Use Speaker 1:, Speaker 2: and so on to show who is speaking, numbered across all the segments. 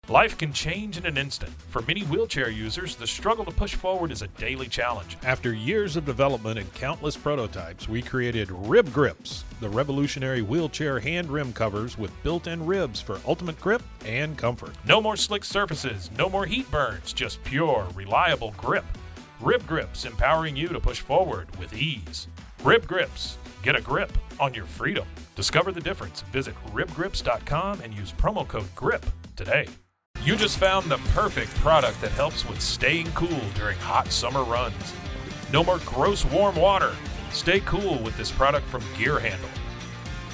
Speaker 1: Life can change in an instant. For many wheelchair users, the struggle to push forward is a daily challenge.
Speaker 2: After years of development and countless prototypes, we created Rib Grips, the revolutionary wheelchair hand rim covers with built-in ribs for ultimate grip and comfort.
Speaker 1: No more slick surfaces, no more heat burns, just pure, reliable grip. Rib Grips, empowering you to push forward with ease. Rib Grips, get a grip on your freedom. Discover the difference. Visit ribgrips.com and use promo code GRIP today. You just found the perfect product that helps with staying cool during hot summer runs. No more gross warm water. Stay cool with this product from Gear Handle.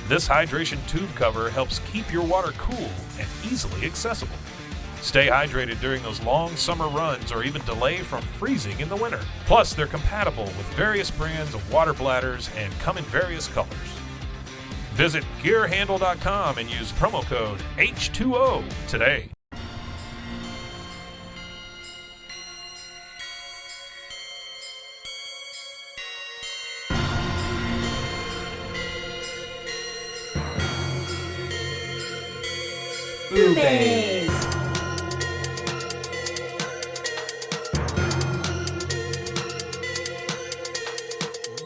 Speaker 1: This hydration tube cover helps keep your water cool and easily accessible. Stay hydrated during those long summer runs or even delay from freezing in the winter. Plus, they're compatible with various brands of water bladders and come in various colors. Visit gearhandle.com and use promo code H2O today.
Speaker 3: BooBaes.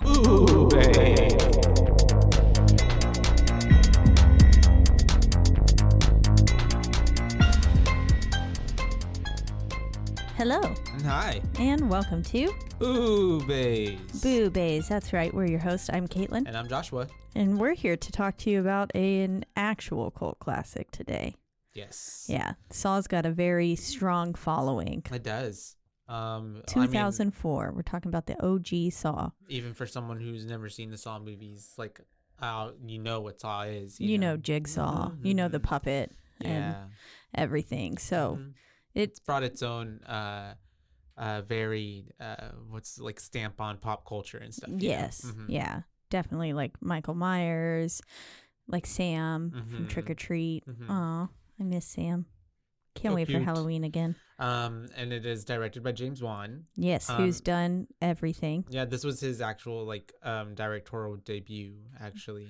Speaker 4: BooBaes.
Speaker 3: Hello,
Speaker 4: And hi.
Speaker 3: and welcome to
Speaker 4: BooBaes.
Speaker 3: BooBaes. That's right, we're your hosts. I'm Caitlin,
Speaker 4: And I'm Joshua.
Speaker 3: and we're here to talk to you about an actual cult classic today.
Speaker 4: Yes.
Speaker 3: Yeah, Saw's got a very strong following.
Speaker 4: It does.
Speaker 3: 2004. We're talking about the OG Saw.
Speaker 4: Even for someone who's never seen the Saw movies, like, you know what Saw is.
Speaker 3: You know Jigsaw. You know the puppet and
Speaker 4: Yeah.
Speaker 3: everything. So
Speaker 4: It's brought its own very stamp on pop culture and stuff.
Speaker 3: yes, yeah, definitely like Michael Myers, like Sam from Trick or Treat. Aw, I miss Sam. Can't
Speaker 4: So
Speaker 3: wait for
Speaker 4: cute.
Speaker 3: Halloween again.
Speaker 4: And it is directed by James Wan.
Speaker 3: Yes, who's done everything.
Speaker 4: Yeah, this was his actual directorial debut, actually.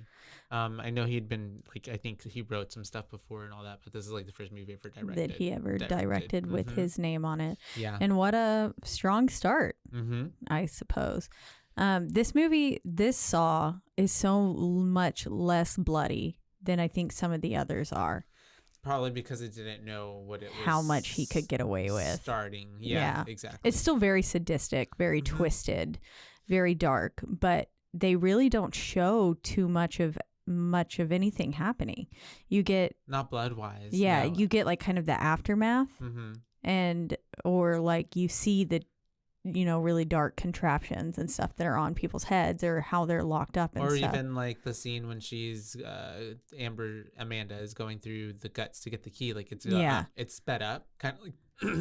Speaker 4: I know he'd been I think he wrote some stuff before and all that, but this is the first movie ever directed.
Speaker 3: That he ever directed with his name on it.
Speaker 4: Yeah.
Speaker 3: And what a strong start, I suppose. This movie, this Saw, is so much less bloody than I think some of the others are.
Speaker 4: Probably because it didn't know what it was.
Speaker 3: How much he could get away with.
Speaker 4: Starting. Yeah. Exactly.
Speaker 3: It's still very sadistic, very twisted, very dark, but they really don't show too much of anything happening. You get
Speaker 4: not blood wise.
Speaker 3: yeah,
Speaker 4: no.
Speaker 3: you get kind of the aftermath, and or you see the really dark contraptions and stuff that are on people's heads or how they're locked up and
Speaker 4: or
Speaker 3: stuff.
Speaker 4: even the scene when she's Amanda is going through the guts to get the key. It's sped up, kind of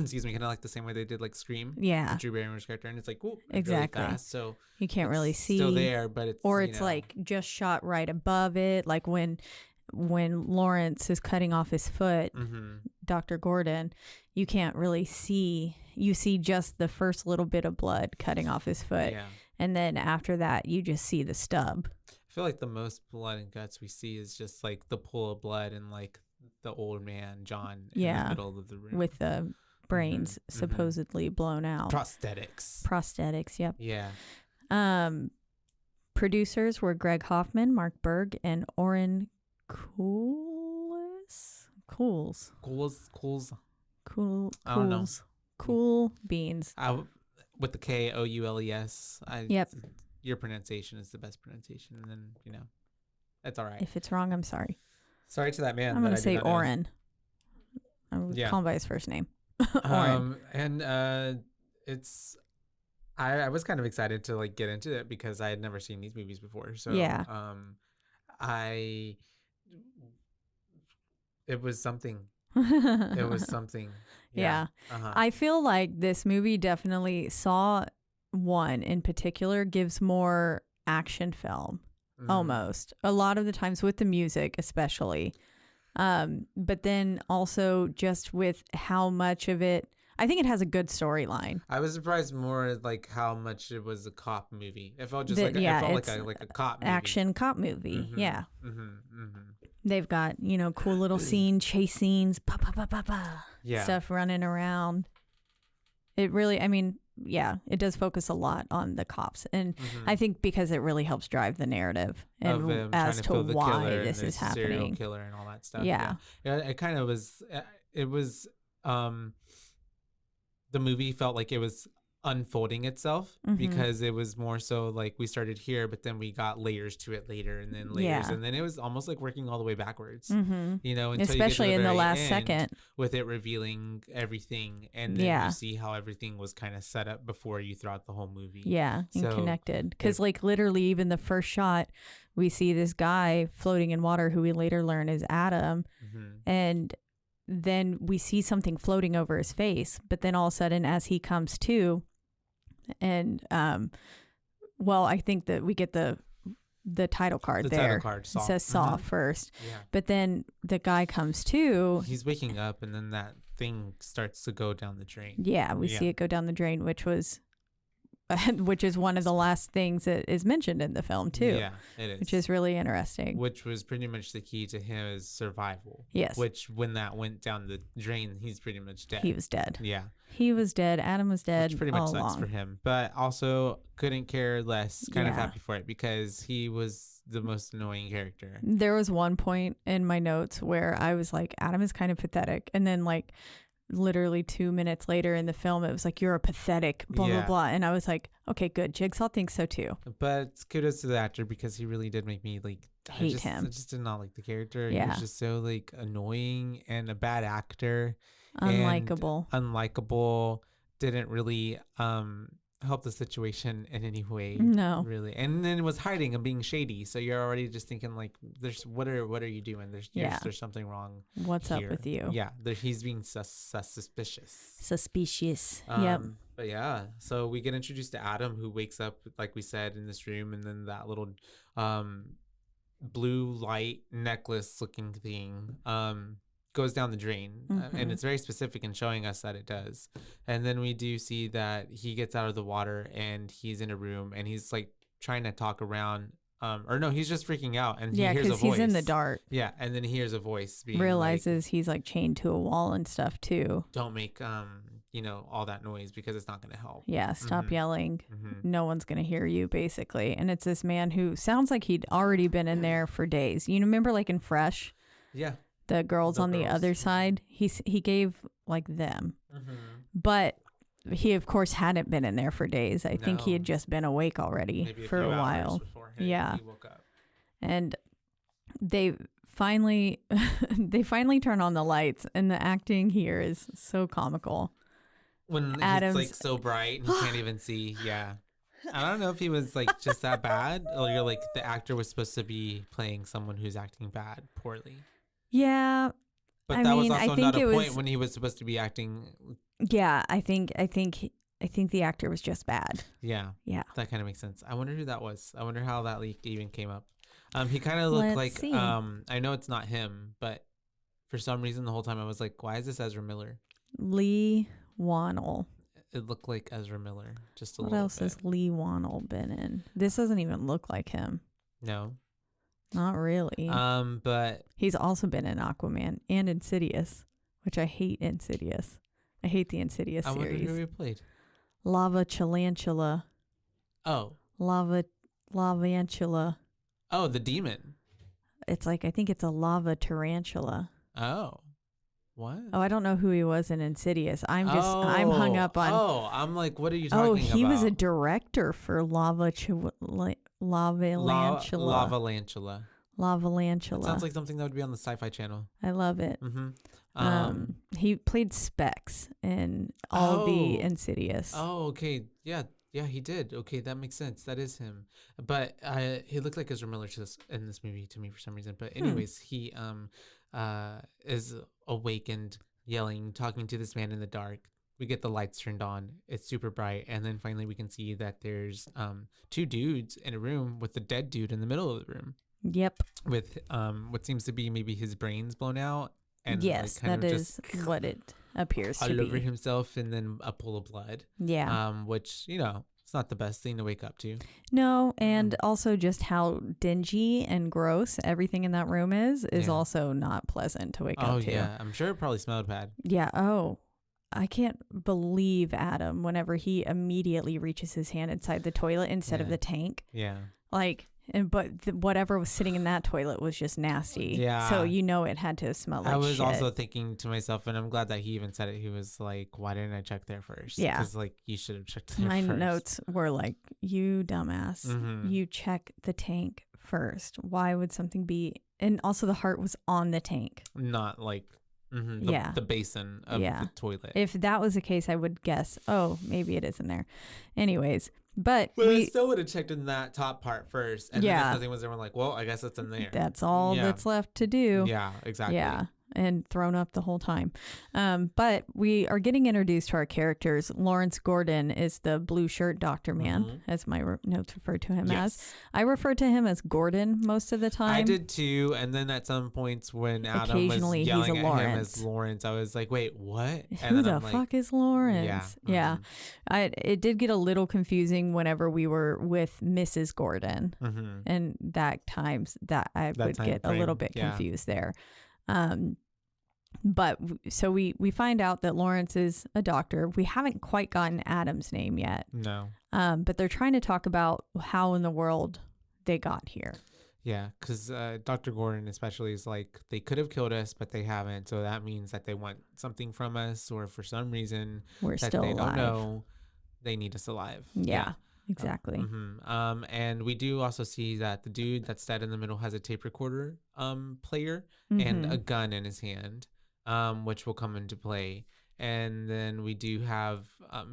Speaker 4: excuse me, kind of the same way they did Scream.
Speaker 3: Yeah,
Speaker 4: Drew Barrymore's character, and it's
Speaker 3: exactly.
Speaker 4: really fast, so
Speaker 3: you can't really see.
Speaker 4: Still there, but it's
Speaker 3: it's just shot right above it, like when Lawrence is cutting off his foot, Dr. Gordon, you can't really see. You see just the first little bit of blood cutting off his foot.
Speaker 4: Yeah.
Speaker 3: And then after that, you just see the stub.
Speaker 4: I feel like the most blood and guts we see is just the pool of blood and the old man, John, in the middle of the room.
Speaker 3: With the brains supposedly blown out.
Speaker 4: Prosthetics,
Speaker 3: yep.
Speaker 4: Yeah.
Speaker 3: Producers were Greg Hoffman, Mark Berg, and Oren Cools.
Speaker 4: I don't know.
Speaker 3: Cool Beans.
Speaker 4: With the Koules.
Speaker 3: Yep.
Speaker 4: Your pronunciation is the best pronunciation, and then that's all right.
Speaker 3: If it's wrong, I'm sorry.
Speaker 4: Sorry to that man.
Speaker 3: I'm gonna say Oren. I would call him by his first name. Oren.
Speaker 4: And it's. I was kind of excited to get into it because I had never seen these movies before. So
Speaker 3: yeah.
Speaker 4: It was something. It was something.
Speaker 3: Yeah. I feel like this movie definitely Saw 1 in particular gives more action film almost a lot of the times with the music especially, but then also just with how much of it, I think it has a good storyline.
Speaker 4: I was surprised more how much it was a cop movie. It felt just
Speaker 3: it felt
Speaker 4: like a cop movie.
Speaker 3: Action cop movie. Yeah. They've got, cool little chase scenes, stuff running around. It really, it does focus a lot on the cops. And I think because it really helps drive the narrative and as to why this is happening.
Speaker 4: Serial killer and all that stuff.
Speaker 3: Yeah.
Speaker 4: It kind of was, the movie felt like it was unfolding itself because it was more so like we started here, but then we got layers to it later and then layers. And then it was almost like working all the way backwards, until
Speaker 3: especially in the last second
Speaker 4: with it revealing everything. And then you see how everything was kind of set up before you throughout the whole movie.
Speaker 3: Yeah. And connected. Because like literally even the first shot, we see this guy floating in water who we later learn is Adam. And then we see something floating over his face. But then all of a sudden, as he comes to, and I think that we get the title card there.
Speaker 4: Title card, Saw.
Speaker 3: It says Saw first. Yeah. But then the guy comes to.
Speaker 4: He's waking up, and then that thing starts to go down the drain.
Speaker 3: Yeah, we see it go down the drain, which is one of the last things that is mentioned in the film too.
Speaker 4: Yeah, it is.
Speaker 3: Which is really interesting.
Speaker 4: Which was pretty much the key to his survival.
Speaker 3: Yes.
Speaker 4: Which when that went down the drain, he's pretty much dead.
Speaker 3: He was dead.
Speaker 4: Yeah.
Speaker 3: He was dead. Adam was dead.
Speaker 4: Which pretty much sucks for him. But also couldn't care less. Kind of happy for it because he was the most annoying character.
Speaker 3: There was one point in my notes where I was like, Adam is kind of pathetic. And then like literally 2 minutes later in the film, it was like, you're a pathetic, blah, blah, blah. And I was like, okay, good. Jigsaw thinks so too.
Speaker 4: But kudos to the actor because he really did make me like
Speaker 3: hate him.
Speaker 4: I just did not like the character. He was just so like annoying and a bad actor. Unlikable. Didn't really help the situation in any way.
Speaker 3: No.
Speaker 4: Really. And then was hiding and being shady. So you're already just thinking like, what are you doing? There's something wrong.
Speaker 3: What's
Speaker 4: here.
Speaker 3: Up with you?
Speaker 4: Yeah. He's being suspicious.
Speaker 3: Suspicious. Yep.
Speaker 4: But yeah, so we get introduced to Adam, who wakes up, like we said, in this room, and then that little blue light necklace looking thing goes down the drain. And it's very specific in showing us that it does. And then we do see that he gets out of the water and he's in a room and he's like trying to talk around. Or no, he's just freaking out and he hears a voice.
Speaker 3: He's in the dark.
Speaker 4: Yeah, and then he hears a voice being
Speaker 3: realizes he's like chained to a wall and stuff too.
Speaker 4: Don't make all that noise because it's not going to help.
Speaker 3: Yeah, stop yelling. No one's going to hear you, basically. And it's this man who sounds like he'd already been in there for days. You remember like in Fresh?
Speaker 4: Yeah.
Speaker 3: The girls on the other side, he gave like them. But he, of course, hadn't been in there for days. I think he had just been awake already for a while. He woke up. And they finally turn on the lights, and the acting here is so comical.
Speaker 4: When Adam's like so bright and he can't even see. Yeah. I don't know if he was like just that bad, or you're like the actor was supposed to be playing someone who's acting poorly.
Speaker 3: Yeah.
Speaker 4: But that was also not a point when he was supposed to be acting.
Speaker 3: Yeah, I think the actor was just bad.
Speaker 4: Yeah. Yeah. That kind of makes sense. I wonder who that was. I wonder how that leak even came up. He kind of looked like
Speaker 3: see.
Speaker 4: I know it's not him, but for some reason the whole time I was like, why is this Ezra Miller?
Speaker 3: Leigh Whannell.
Speaker 4: It looked like Ezra Miller, just a
Speaker 3: little
Speaker 4: bit. What
Speaker 3: else has Leigh Whannell been in? This doesn't even look like him.
Speaker 4: No.
Speaker 3: Not really.
Speaker 4: But
Speaker 3: he's also been in Aquaman and Insidious, which I hate Insidious. I hate the Insidious series.
Speaker 4: I wonder who he played.
Speaker 3: Lava Chalantula.
Speaker 4: Oh.
Speaker 3: Lavantula.
Speaker 4: Oh, the demon.
Speaker 3: It's like, I think it's a lava tarantula.
Speaker 4: Oh. What?
Speaker 3: Oh, I don't know who he was in Insidious. I'm hung up on.
Speaker 4: Oh, I'm like, what are you talking about?
Speaker 3: Oh, he was a director for Lavalantula.
Speaker 4: Lavalantula.
Speaker 3: Lavalantula.
Speaker 4: That sounds like something that would be on the Sci-Fi Channel.
Speaker 3: I love it. He played Specs in all the Insidious.
Speaker 4: Oh, okay. Yeah, he did. Okay, that makes sense. That is him. But he looked like Ezra Miller in this movie to me for some reason. But anyways, he is awakened, yelling, talking to this man in the dark. We get the lights turned on. It's super bright. And then finally we can see that there's two dudes in a room with the dead dude in the middle of the room.
Speaker 3: Yep.
Speaker 4: With what seems to be maybe his brains blown out. And
Speaker 3: yes,
Speaker 4: like,
Speaker 3: that is what it appears to be.
Speaker 4: All over himself and then a pool of blood.
Speaker 3: Yeah.
Speaker 4: Which, It's not the best thing to wake up to.
Speaker 3: No, and also just how dingy and gross everything in that room is also not pleasant to wake up to.
Speaker 4: Oh, yeah. I'm sure it probably smelled bad.
Speaker 3: Yeah. Oh, I can't believe Adam whenever he immediately reaches his hand inside the toilet instead of the tank.
Speaker 4: Yeah.
Speaker 3: Like, whatever was sitting in that toilet was just nasty.
Speaker 4: Yeah.
Speaker 3: So it had to smell like shit.
Speaker 4: I was also thinking to myself, and I'm glad that he even said it. He was like, "Why didn't I check there first?"
Speaker 3: Yeah.
Speaker 4: Because like you should have checked there
Speaker 3: My
Speaker 4: first.
Speaker 3: notes were like, "You dumbass, you check the tank first. Why would something be?" And also, the heart was on the tank,
Speaker 4: not like the basin of the toilet.
Speaker 3: If that was the case, I would guess, oh, maybe it is in there. Anyways. But
Speaker 4: we still would have checked in that top part first. And then if nothing was there, we're like, well, I guess it's in there.
Speaker 3: That's all that's left to do.
Speaker 4: Yeah, exactly.
Speaker 3: Yeah. And thrown up the whole time. But we are getting introduced to our characters. Lawrence Gordon is the blue shirt doctor man, as my notes refer to him as. I refer to him as Gordon most of the time.
Speaker 4: I did too. And then at some points when Adam was yelling at him as Lawrence, I was like, wait, what? And
Speaker 3: Who the fuck is Lawrence? Yeah. It did get a little confusing whenever we were with Mrs. Gordon. And that times that I would get a little bit confused there. But so we find out that Lawrence is a doctor. We haven't quite gotten Adam's name yet.
Speaker 4: No.
Speaker 3: But they're trying to talk about how in the world they got here.
Speaker 4: Yeah, because Dr. Gordon especially is like, they could have killed us, but they haven't. So that means that they want something from us, or for some reason
Speaker 3: we're
Speaker 4: that
Speaker 3: still
Speaker 4: they
Speaker 3: alive.
Speaker 4: Don't know, they need us alive.
Speaker 3: Yeah. Exactly.
Speaker 4: And we do also see that the dude that's dead in the middle has a tape recorder player and a gun in his hand, which will come into play. And then we do have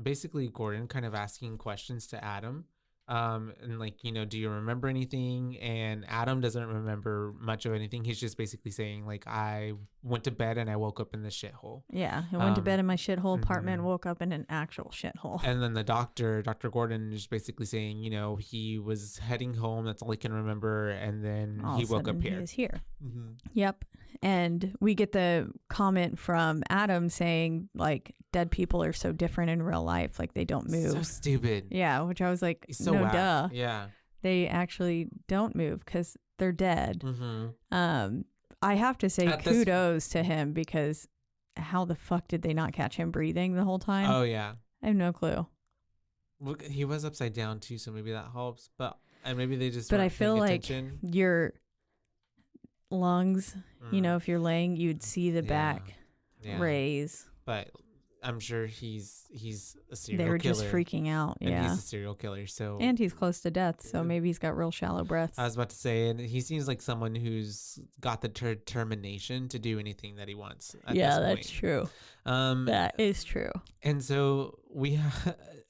Speaker 4: basically Gordon kind of asking questions to Adam. And like, do you remember anything? And Adam doesn't remember much of anything. He's just basically saying like, I went to bed and I woke up in this shithole.
Speaker 3: Yeah. I went to bed in my shithole apartment, woke up in an actual shithole.
Speaker 4: And then the Dr. Gordon is basically saying, he was heading home. That's all he can remember. And then he woke up here.
Speaker 3: He was here. Yep. And we get the comment from Adam saying like, dead people are so different in real life. Like they don't move.
Speaker 4: So stupid.
Speaker 3: Yeah. Which I was like,
Speaker 4: so
Speaker 3: no,
Speaker 4: whack.
Speaker 3: duh.
Speaker 4: Yeah.
Speaker 3: They actually don't move because they're dead. I have to say kudos to him, because how the fuck did they not catch him breathing the whole time?
Speaker 4: Oh, yeah.
Speaker 3: I have no clue.
Speaker 4: Well, he was upside down too, so maybe that helps. And maybe they just.
Speaker 3: But I feel like
Speaker 4: attention.
Speaker 3: Your lungs, if you're laying, you'd see the back raise.
Speaker 4: But I'm sure he's a serial killer.
Speaker 3: They were just freaking out.
Speaker 4: And
Speaker 3: yeah.
Speaker 4: he's a serial killer.
Speaker 3: And he's close to death, so maybe he's got real shallow breaths.
Speaker 4: I was about to say, and he seems like someone who's got the determination to do anything that he wants.
Speaker 3: That's true. That is true.
Speaker 4: And so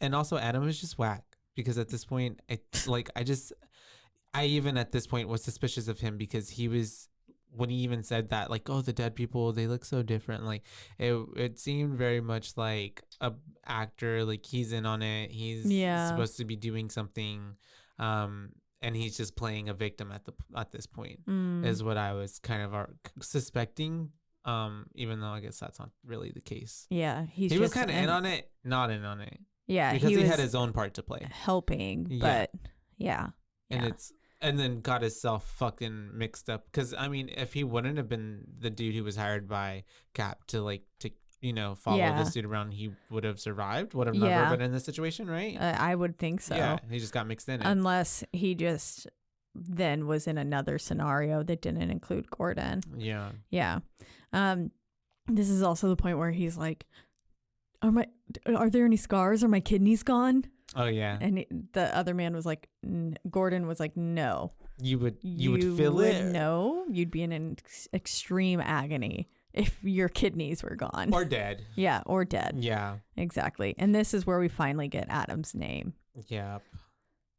Speaker 4: and also Adam is just whack, because at this point, I even at this point was suspicious of him, because he was. When he even said that, like, oh, the dead people, they look so different. Like, it seemed very much like a actor, like he's in on it. He's supposed to be doing something, and he's just playing a victim at this point, is what I was kind of suspecting. Even though I guess that's not really the case.
Speaker 3: Yeah,
Speaker 4: he was kind of in on it, not in on it.
Speaker 3: Yeah,
Speaker 4: because he had his own part to play,
Speaker 3: helping. But
Speaker 4: And then got himself fucking mixed up. Because, I mean, if he wouldn't have been the dude who was hired by Cap to follow this dude around, he would have survived, would have never been in this situation, right?
Speaker 3: I would think so.
Speaker 4: Yeah, he just got mixed in it.
Speaker 3: Unless he just then was in another scenario that didn't include Gordon.
Speaker 4: Yeah.
Speaker 3: Yeah. This is also the point where he's like, are there any scars? Are my kidneys gone?
Speaker 4: Oh yeah.
Speaker 3: And the other man was like, Gordon was like, no.
Speaker 4: You would feel it?
Speaker 3: No, you'd be in an extreme agony if your kidneys were gone.
Speaker 4: Or dead.
Speaker 3: Yeah, or dead.
Speaker 4: Yeah.
Speaker 3: Exactly. And this is where we finally get Adam's name.
Speaker 4: Yeah.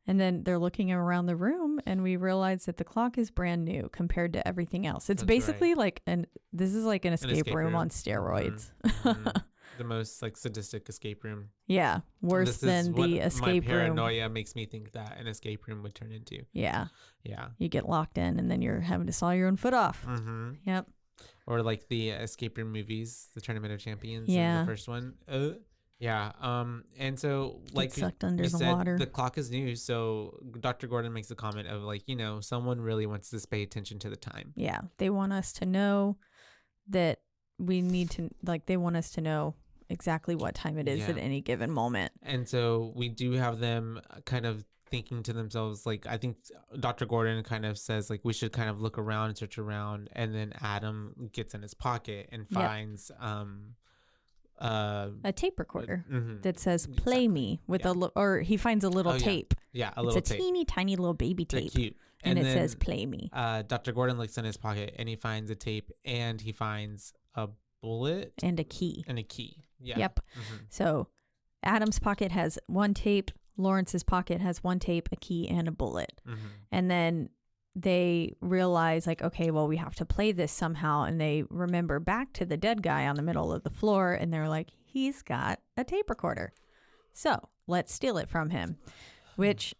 Speaker 3: And then they're looking around the room, and we realize that the clock is brand new compared to everything else. It's basically like this is like an escape room on steroids.
Speaker 4: The most like sadistic escape room.
Speaker 3: Yeah, worse than the escape room.
Speaker 4: My paranoia makes me think that an escape room would turn into.
Speaker 3: Yeah.
Speaker 4: Yeah. You
Speaker 3: get locked in, and then you're having to saw your own foot off. Yep.
Speaker 4: Or like the escape room movies, the Tournament of Champions.
Speaker 3: Yeah.
Speaker 4: The first one. Yeah. And so like
Speaker 3: sucked under
Speaker 4: you
Speaker 3: the
Speaker 4: said,
Speaker 3: water.
Speaker 4: the clock is new. So Dr. Gordon makes a comment of like, someone really wants to pay attention to the time.
Speaker 3: Yeah, they want us to know that we need to, like, they want us to know exactly what time it is at any given moment.
Speaker 4: And so we do have them kind of thinking to themselves, like, I think Dr. Gordon kind of says, like, we should kind of look around and search around. And then Adam gets in his pocket and finds
Speaker 3: a tape recorder
Speaker 4: mm-hmm.
Speaker 3: that says "Play me" with or he finds a little tape.
Speaker 4: Yeah, a little
Speaker 3: tape. It's a
Speaker 4: tape.
Speaker 3: teeny tiny little baby tape.
Speaker 4: They're cute.
Speaker 3: And it
Speaker 4: then,
Speaker 3: says "Play me."
Speaker 4: Dr. Gordon looks in his pocket and he finds a tape and he finds a bullet
Speaker 3: and a key.
Speaker 4: Yeah.
Speaker 3: Yep.
Speaker 4: Mm-hmm.
Speaker 3: So Adam's pocket has one tape. Lawrence's pocket has one tape, a key, and a bullet.
Speaker 4: Mm-hmm.
Speaker 3: And then they realize, like, okay, well, we have to play this somehow. And they remember back to the dead guy on the middle of the floor. And they're like, he's got a tape recorder. So let's steal it from him. Which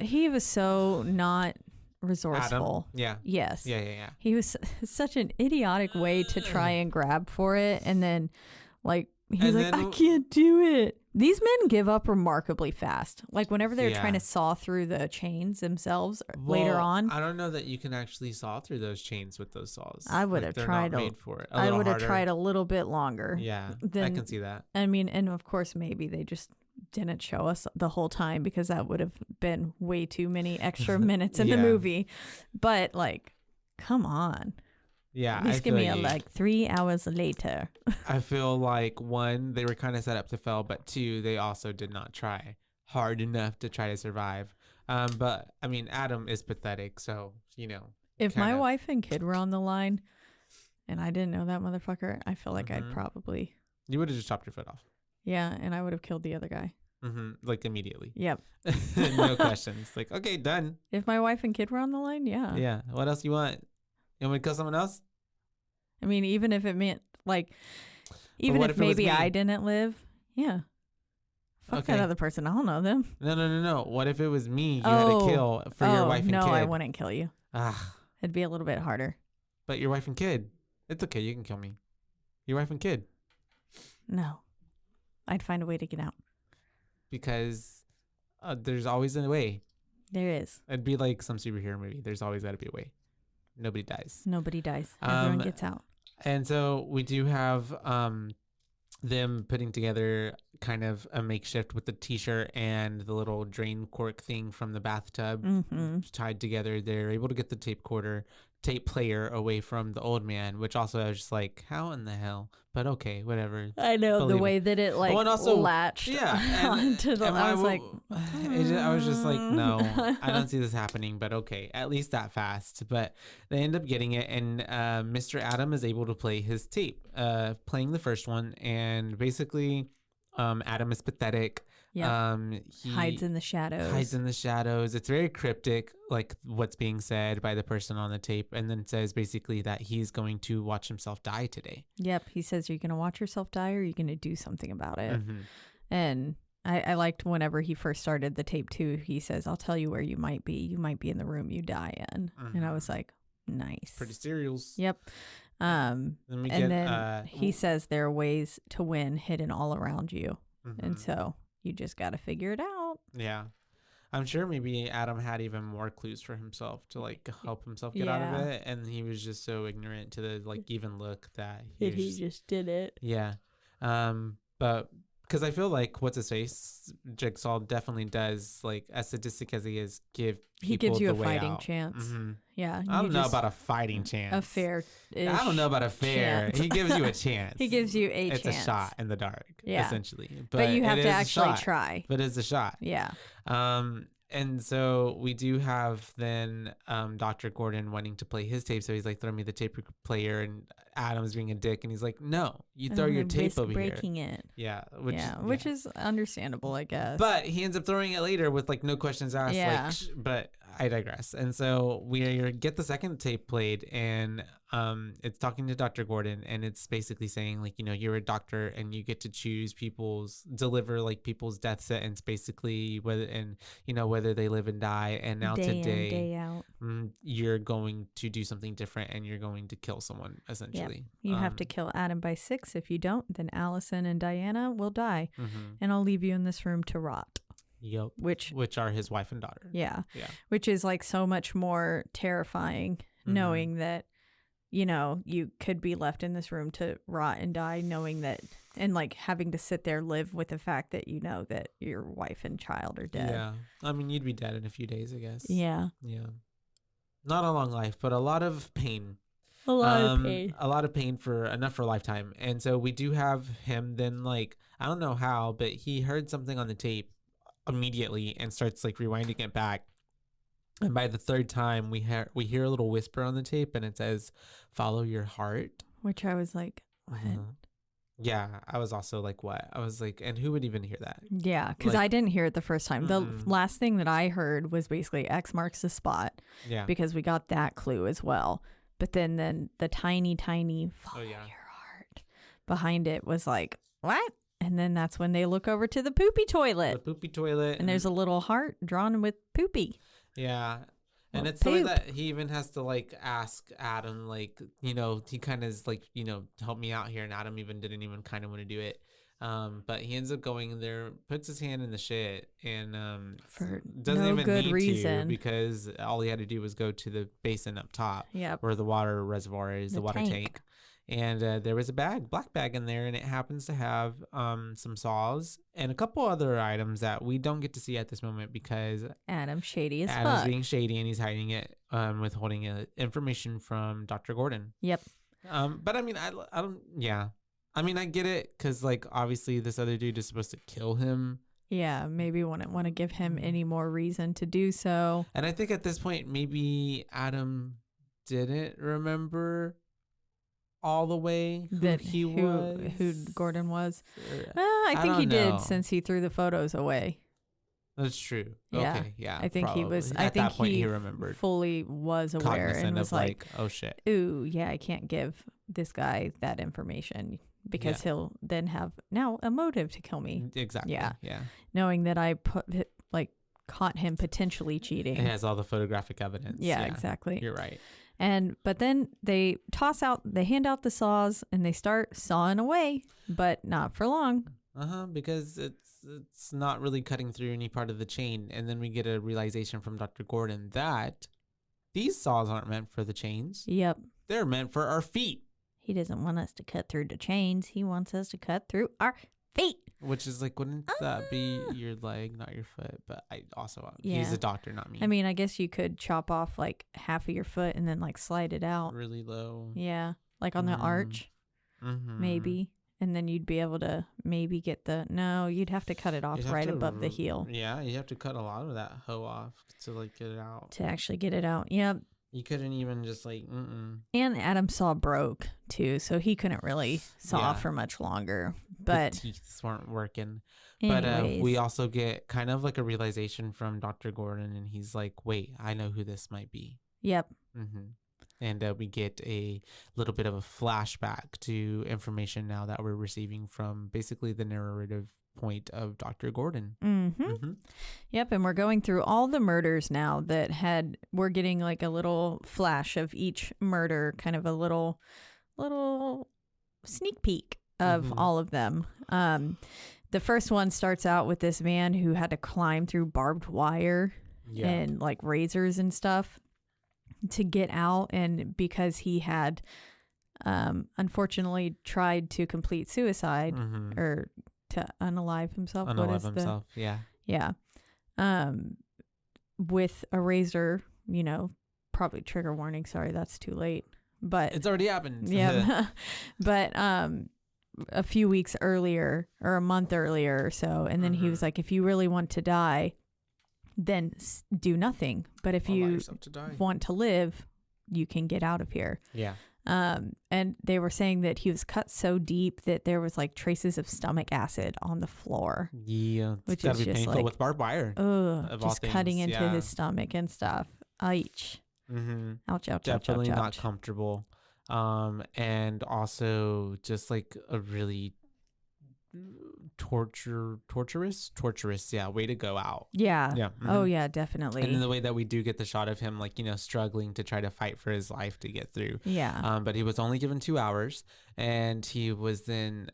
Speaker 3: he was so not resourceful.
Speaker 4: Adam? Yeah.
Speaker 3: Yes.
Speaker 4: Yeah.
Speaker 3: He was such an idiotic way to try and grab for it. And then, like, he's like, I can't do it. These men give up remarkably fast. Like, whenever they're trying to saw through the chains themselves later on.
Speaker 4: I don't know that you can actually saw through those chains with those saws.
Speaker 3: I would have tried I would have tried a little bit longer.
Speaker 4: Yeah, I can see that.
Speaker 3: I mean, and of course, maybe they just didn't show us the whole time because that would have been way too many extra minutes in the movie. But, like, come on.
Speaker 4: Yeah,
Speaker 3: at least give me like 3 hours later.
Speaker 4: I feel like, one, they were kind of set up to fail, but two, they also did not try hard enough to try to survive. But I mean, Adam is pathetic, so
Speaker 3: If my wife and kid were on the line, and I didn't know that motherfucker, I feel like
Speaker 4: mm-hmm.
Speaker 3: I'd probably.
Speaker 4: You would have just chopped your foot off.
Speaker 3: Yeah, and I would have killed the other guy.
Speaker 4: Mm-hmm. Like immediately.
Speaker 3: Yep.
Speaker 4: No questions. Like, okay, done.
Speaker 3: If my wife and kid were on the line, yeah.
Speaker 4: Yeah. What else you want? You want me to kill someone else?
Speaker 3: I mean, even if it meant, like, even if maybe I didn't live, yeah. Fuck that other person. I don't know them.
Speaker 4: No. What if it was me you had to kill for your wife and kid?
Speaker 3: No, I wouldn't kill you.
Speaker 4: Ah.
Speaker 3: It'd be a little bit harder.
Speaker 4: But your wife and kid. It's okay. You can kill me. Your wife and kid.
Speaker 3: No. I'd find a way to get out.
Speaker 4: Because there's always a way.
Speaker 3: There is.
Speaker 4: It'd be like some superhero movie. There's always got to be a way. Nobody dies.
Speaker 3: Everyone gets out.
Speaker 4: And so we do have them putting together kind of a makeshift with the t-shirt and the little drain cork thing from the bathtub tied together. They're able to get the tape player away from the old man, which also I was just like, how in the hell? But okay, whatever.
Speaker 3: I know the way that it like latched onto the. I
Speaker 4: was just like, no, I don't see this happening. But okay, at least that fast. But they end up getting it, and Mr. Adam is able to play his tape, playing the first one, and basically, Adam is pathetic.
Speaker 3: Yep. He hides in the shadows. It's very cryptic,
Speaker 4: like what's being said by the person on the tape, and then says basically that he's going to watch himself die today.
Speaker 3: Yep. He says, "You're going to watch yourself die, or you're going to do something about it."
Speaker 4: Mm-hmm.
Speaker 3: And I liked whenever he first started the tape too. He says, "I'll tell you where you might be. You might be in the room you die in." Mm-hmm. And I was like, "Nice."
Speaker 4: Pretty serials.
Speaker 3: Yep. Then he says there are ways to win hidden all around you, and so. You just got to figure it out.
Speaker 4: Yeah. I'm sure maybe Adam had even more clues for himself to like help himself get out of it. And he was just so ignorant to the like even look that
Speaker 3: he just did it.
Speaker 4: Yeah. But because I feel like what's his face, Jigsaw definitely does, like as sadistic as he is,
Speaker 3: he gives you a fighting chance.
Speaker 4: Mm-hmm.
Speaker 3: Yeah.
Speaker 4: I don't know about a fighting chance.
Speaker 3: A fair.
Speaker 4: I don't know about a fair. He gives you a chance.
Speaker 3: He gives you a chance.
Speaker 4: It's a shot in the dark, essentially.
Speaker 3: But you have to actually try.
Speaker 4: But it's a shot.
Speaker 3: Yeah.
Speaker 4: And so we do have then Dr. Gordon wanting to play his tape. So he's like, throw me the tape player. And Adam's being a dick. And he's like, no, you throw your tape over here.
Speaker 3: Breaking it.
Speaker 4: Yeah.
Speaker 3: Which is understandable, I guess.
Speaker 4: But he ends up throwing it later with like no questions asked.
Speaker 3: Yeah.
Speaker 4: But I digress. And so we get the second tape played, and it's talking to Dr. Gordon, and it's basically saying like, you're a doctor and you get to choose deliver like people's death sentence, basically, whether they live and die. And now
Speaker 3: day
Speaker 4: today,
Speaker 3: in, day out.
Speaker 4: You're going to do something different, and you're going to kill someone, essentially. essentially.
Speaker 3: You have to kill Adam by 6. If you don't, then Allison and Diana will die.
Speaker 4: Mm-hmm.
Speaker 3: And I'll leave you in this room to rot.
Speaker 4: Yep.
Speaker 3: Which
Speaker 4: are his wife and daughter.
Speaker 3: Yeah.
Speaker 4: Yeah.
Speaker 3: Which is like so much more terrifying, knowing that, you know, you could be left in this room to rot and die, knowing that, and like having to sit there, live with the fact that you know that your wife and child are dead.
Speaker 4: Yeah. I mean, you'd be dead in a few days, I guess.
Speaker 3: Yeah.
Speaker 4: Yeah. Not a long life, but a lot of pain.
Speaker 3: A lot of pain.
Speaker 4: A lot of pain for enough for a lifetime. And so we do have him then, like, I don't know how, but he heard something on the tape immediately and starts like rewinding it back. And by the third time, we hear a little whisper on the tape, and it says, "Follow your heart."
Speaker 3: Which I was like, what?
Speaker 4: Yeah, I was also like, what? I was like, and who would even hear that?
Speaker 3: Yeah, because
Speaker 4: Like,
Speaker 3: I didn't hear it the first time. The last thing that I heard was basically X marks the spot.
Speaker 4: Yeah.
Speaker 3: Because we got that clue as well. But then the tiny follow your heart behind it was like, what? And then that's when they look over to the poopy toilet.
Speaker 4: The poopy toilet.
Speaker 3: And there's a little heart drawn with poopy.
Speaker 4: Yeah. And
Speaker 3: Well,
Speaker 4: it's the way
Speaker 3: poop.
Speaker 4: that he even has to like ask Adam, like, you know, he kind of is like, you know, help me out here. And Adam didn't even kind of want to do it. But he ends up going in there, puts his hand in the shit, and
Speaker 3: For
Speaker 4: doesn't
Speaker 3: no
Speaker 4: even
Speaker 3: good
Speaker 4: need
Speaker 3: reason.
Speaker 4: to, because all he had to do was go to the basin up top
Speaker 3: Yep.
Speaker 4: where the water reservoir is, the water tank. And there was a black bag in there, and it happens to have some saws and a couple other items that we don't get to see at this moment because
Speaker 3: Adam's shady as
Speaker 4: Adam's
Speaker 3: fuck.
Speaker 4: being shady, and he's hiding it, withholding information from Dr. Gordon.
Speaker 3: Yep.
Speaker 4: But I mean, I don't. Yeah, I mean, I get it, because like obviously this other dude is supposed to kill him.
Speaker 3: Yeah, maybe wouldn't want to give him any more reason to do so.
Speaker 4: And I think at this point, maybe Adam didn't remember all the way who
Speaker 3: Gordon was.
Speaker 4: Or-
Speaker 3: I think he
Speaker 4: don't know.
Speaker 3: did, since he threw the photos away.
Speaker 4: That's true.
Speaker 3: Yeah.
Speaker 4: Okay, yeah.
Speaker 3: I think he was.
Speaker 4: Probably.
Speaker 3: I
Speaker 4: At
Speaker 3: think
Speaker 4: that point,
Speaker 3: he
Speaker 4: he remembered.
Speaker 3: fully was aware
Speaker 4: Cognizant
Speaker 3: and was
Speaker 4: of
Speaker 3: like,
Speaker 4: oh shit.
Speaker 3: "Ooh, yeah, I can't give this guy that information because he'll then have now a motive to kill me."
Speaker 4: Exactly.
Speaker 3: Yeah.
Speaker 4: Yeah.
Speaker 3: Knowing that I caught him potentially cheating.
Speaker 4: It has all the photographic evidence.
Speaker 3: Yeah, exactly.
Speaker 4: You're right.
Speaker 3: But then they hand out the saws and they start sawing away, but not for long.
Speaker 4: Because it's not really cutting through any part of the chain, and then we get a realization from Dr. Gordon that these saws aren't meant for the chains.
Speaker 3: Yep.
Speaker 4: They're meant for our feet.
Speaker 3: He doesn't want us to cut through the chains. He wants us to cut through our feet.
Speaker 4: Which is like, wouldn't that be your leg, not your foot? But I also,
Speaker 3: Yeah.
Speaker 4: he's a doctor, not me.
Speaker 3: I mean, I guess you could chop off like half of your foot and then like slide it out.
Speaker 4: Really low.
Speaker 3: Yeah. Like on the arch,
Speaker 4: Mm-hmm.
Speaker 3: maybe. And then you'd be able to maybe get you'd have to cut it off right above the heel
Speaker 4: Yeah, you have to cut a lot of that hoe off to like get it out.
Speaker 3: to actually get it out. Yep.
Speaker 4: You couldn't even just like,
Speaker 3: And Adam's saw broke too, so he couldn't really saw for much longer. But
Speaker 4: the teeth weren't working.
Speaker 3: anyways,
Speaker 4: But we also get kind of like a realization from Dr. Gordon, and he's like, wait, I know who this might be.
Speaker 3: Yep.
Speaker 4: Mm-hmm. And we get a little bit of a flashback to information now that we're receiving from basically the narrative point of Dr. Gordon.
Speaker 3: Mm-hmm. Yep. And we're going through all the murders now we're getting like a little flash of each murder, kind of a little sneak peek of all of them. The first one starts out with this man who had to climb through barbed wire and like razors and stuff to get out, and because he had unfortunately tried to complete suicide or to unalive himself. Yeah. With a razor, probably trigger warning. Sorry, that's too late. But
Speaker 4: it's already happened.
Speaker 3: Yeah. But a few weeks earlier or a month earlier or so, and then he was like, if you really want to die, then do nothing. But if you want to live, you can get out of here.
Speaker 4: Yeah.
Speaker 3: And they were saying that he was cut so deep that there was like traces of stomach acid on the floor.
Speaker 4: Yeah.
Speaker 3: Which
Speaker 4: gotta
Speaker 3: is
Speaker 4: be
Speaker 3: just
Speaker 4: painful
Speaker 3: like,
Speaker 4: with barbed wire.
Speaker 3: Just cutting into his stomach and stuff. Ouch. Ouch, ouch,
Speaker 4: Definitely
Speaker 3: ouch, ouch,
Speaker 4: not
Speaker 3: ouch.
Speaker 4: comfortable. And also just like a really torturous. Yeah, way to go out.
Speaker 3: Yeah.
Speaker 4: Yeah.
Speaker 3: Oh yeah, definitely.
Speaker 4: And then the way that we do get the shot of him, like, struggling to try to fight for his life to get through.
Speaker 3: Yeah.
Speaker 4: But he was only given 2 hours, and he was then,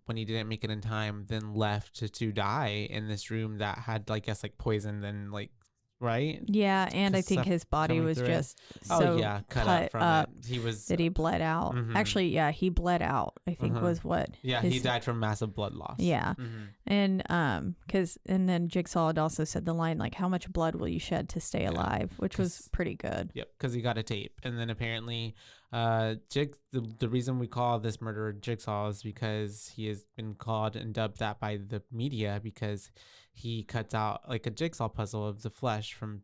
Speaker 4: when he didn't make it in time, then left to die in this room that had, I guess, like poison and like, right?
Speaker 3: Yeah, and I think
Speaker 4: Stuff
Speaker 3: his body
Speaker 4: coming
Speaker 3: was
Speaker 4: through it.
Speaker 3: just so
Speaker 4: cut up from it. He was
Speaker 3: that he bled out.
Speaker 4: Mhm.
Speaker 3: Actually, yeah, he bled out. I think was what.
Speaker 4: Yeah, he died from massive blood loss.
Speaker 3: Yeah,
Speaker 4: Mhm.
Speaker 3: and and then Jigsaw had also said the line like, "How much blood will you shed to stay alive?" Which was pretty good.
Speaker 4: Yep, because he got a tape, and then apparently, the reason we call this murderer Jigsaw is because he has been called and dubbed that by the media because he cuts out like a jigsaw puzzle of the flesh from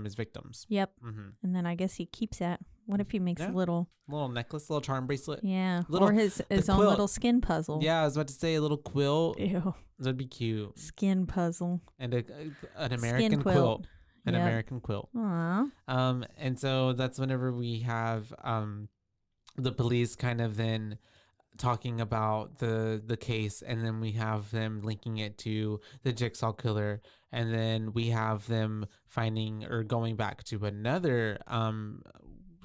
Speaker 4: his victims.
Speaker 3: Yep.
Speaker 4: Mm-hmm.
Speaker 3: And then I guess he keeps that. What if he makes a little
Speaker 4: necklace, little charm bracelet?
Speaker 3: Yeah,
Speaker 4: Little,
Speaker 3: or his own
Speaker 4: quilt.
Speaker 3: little skin puzzle.
Speaker 4: Yeah, I was about to say a little quilt.
Speaker 3: Ew.
Speaker 4: That'd be cute.
Speaker 3: Skin puzzle.
Speaker 4: And an American quilt. An American quilt.
Speaker 3: Aww.
Speaker 4: And so that's whenever we have the police kind of then talking about the case, and then we have them linking it to the Jigsaw killer, and then we have them finding or going back to another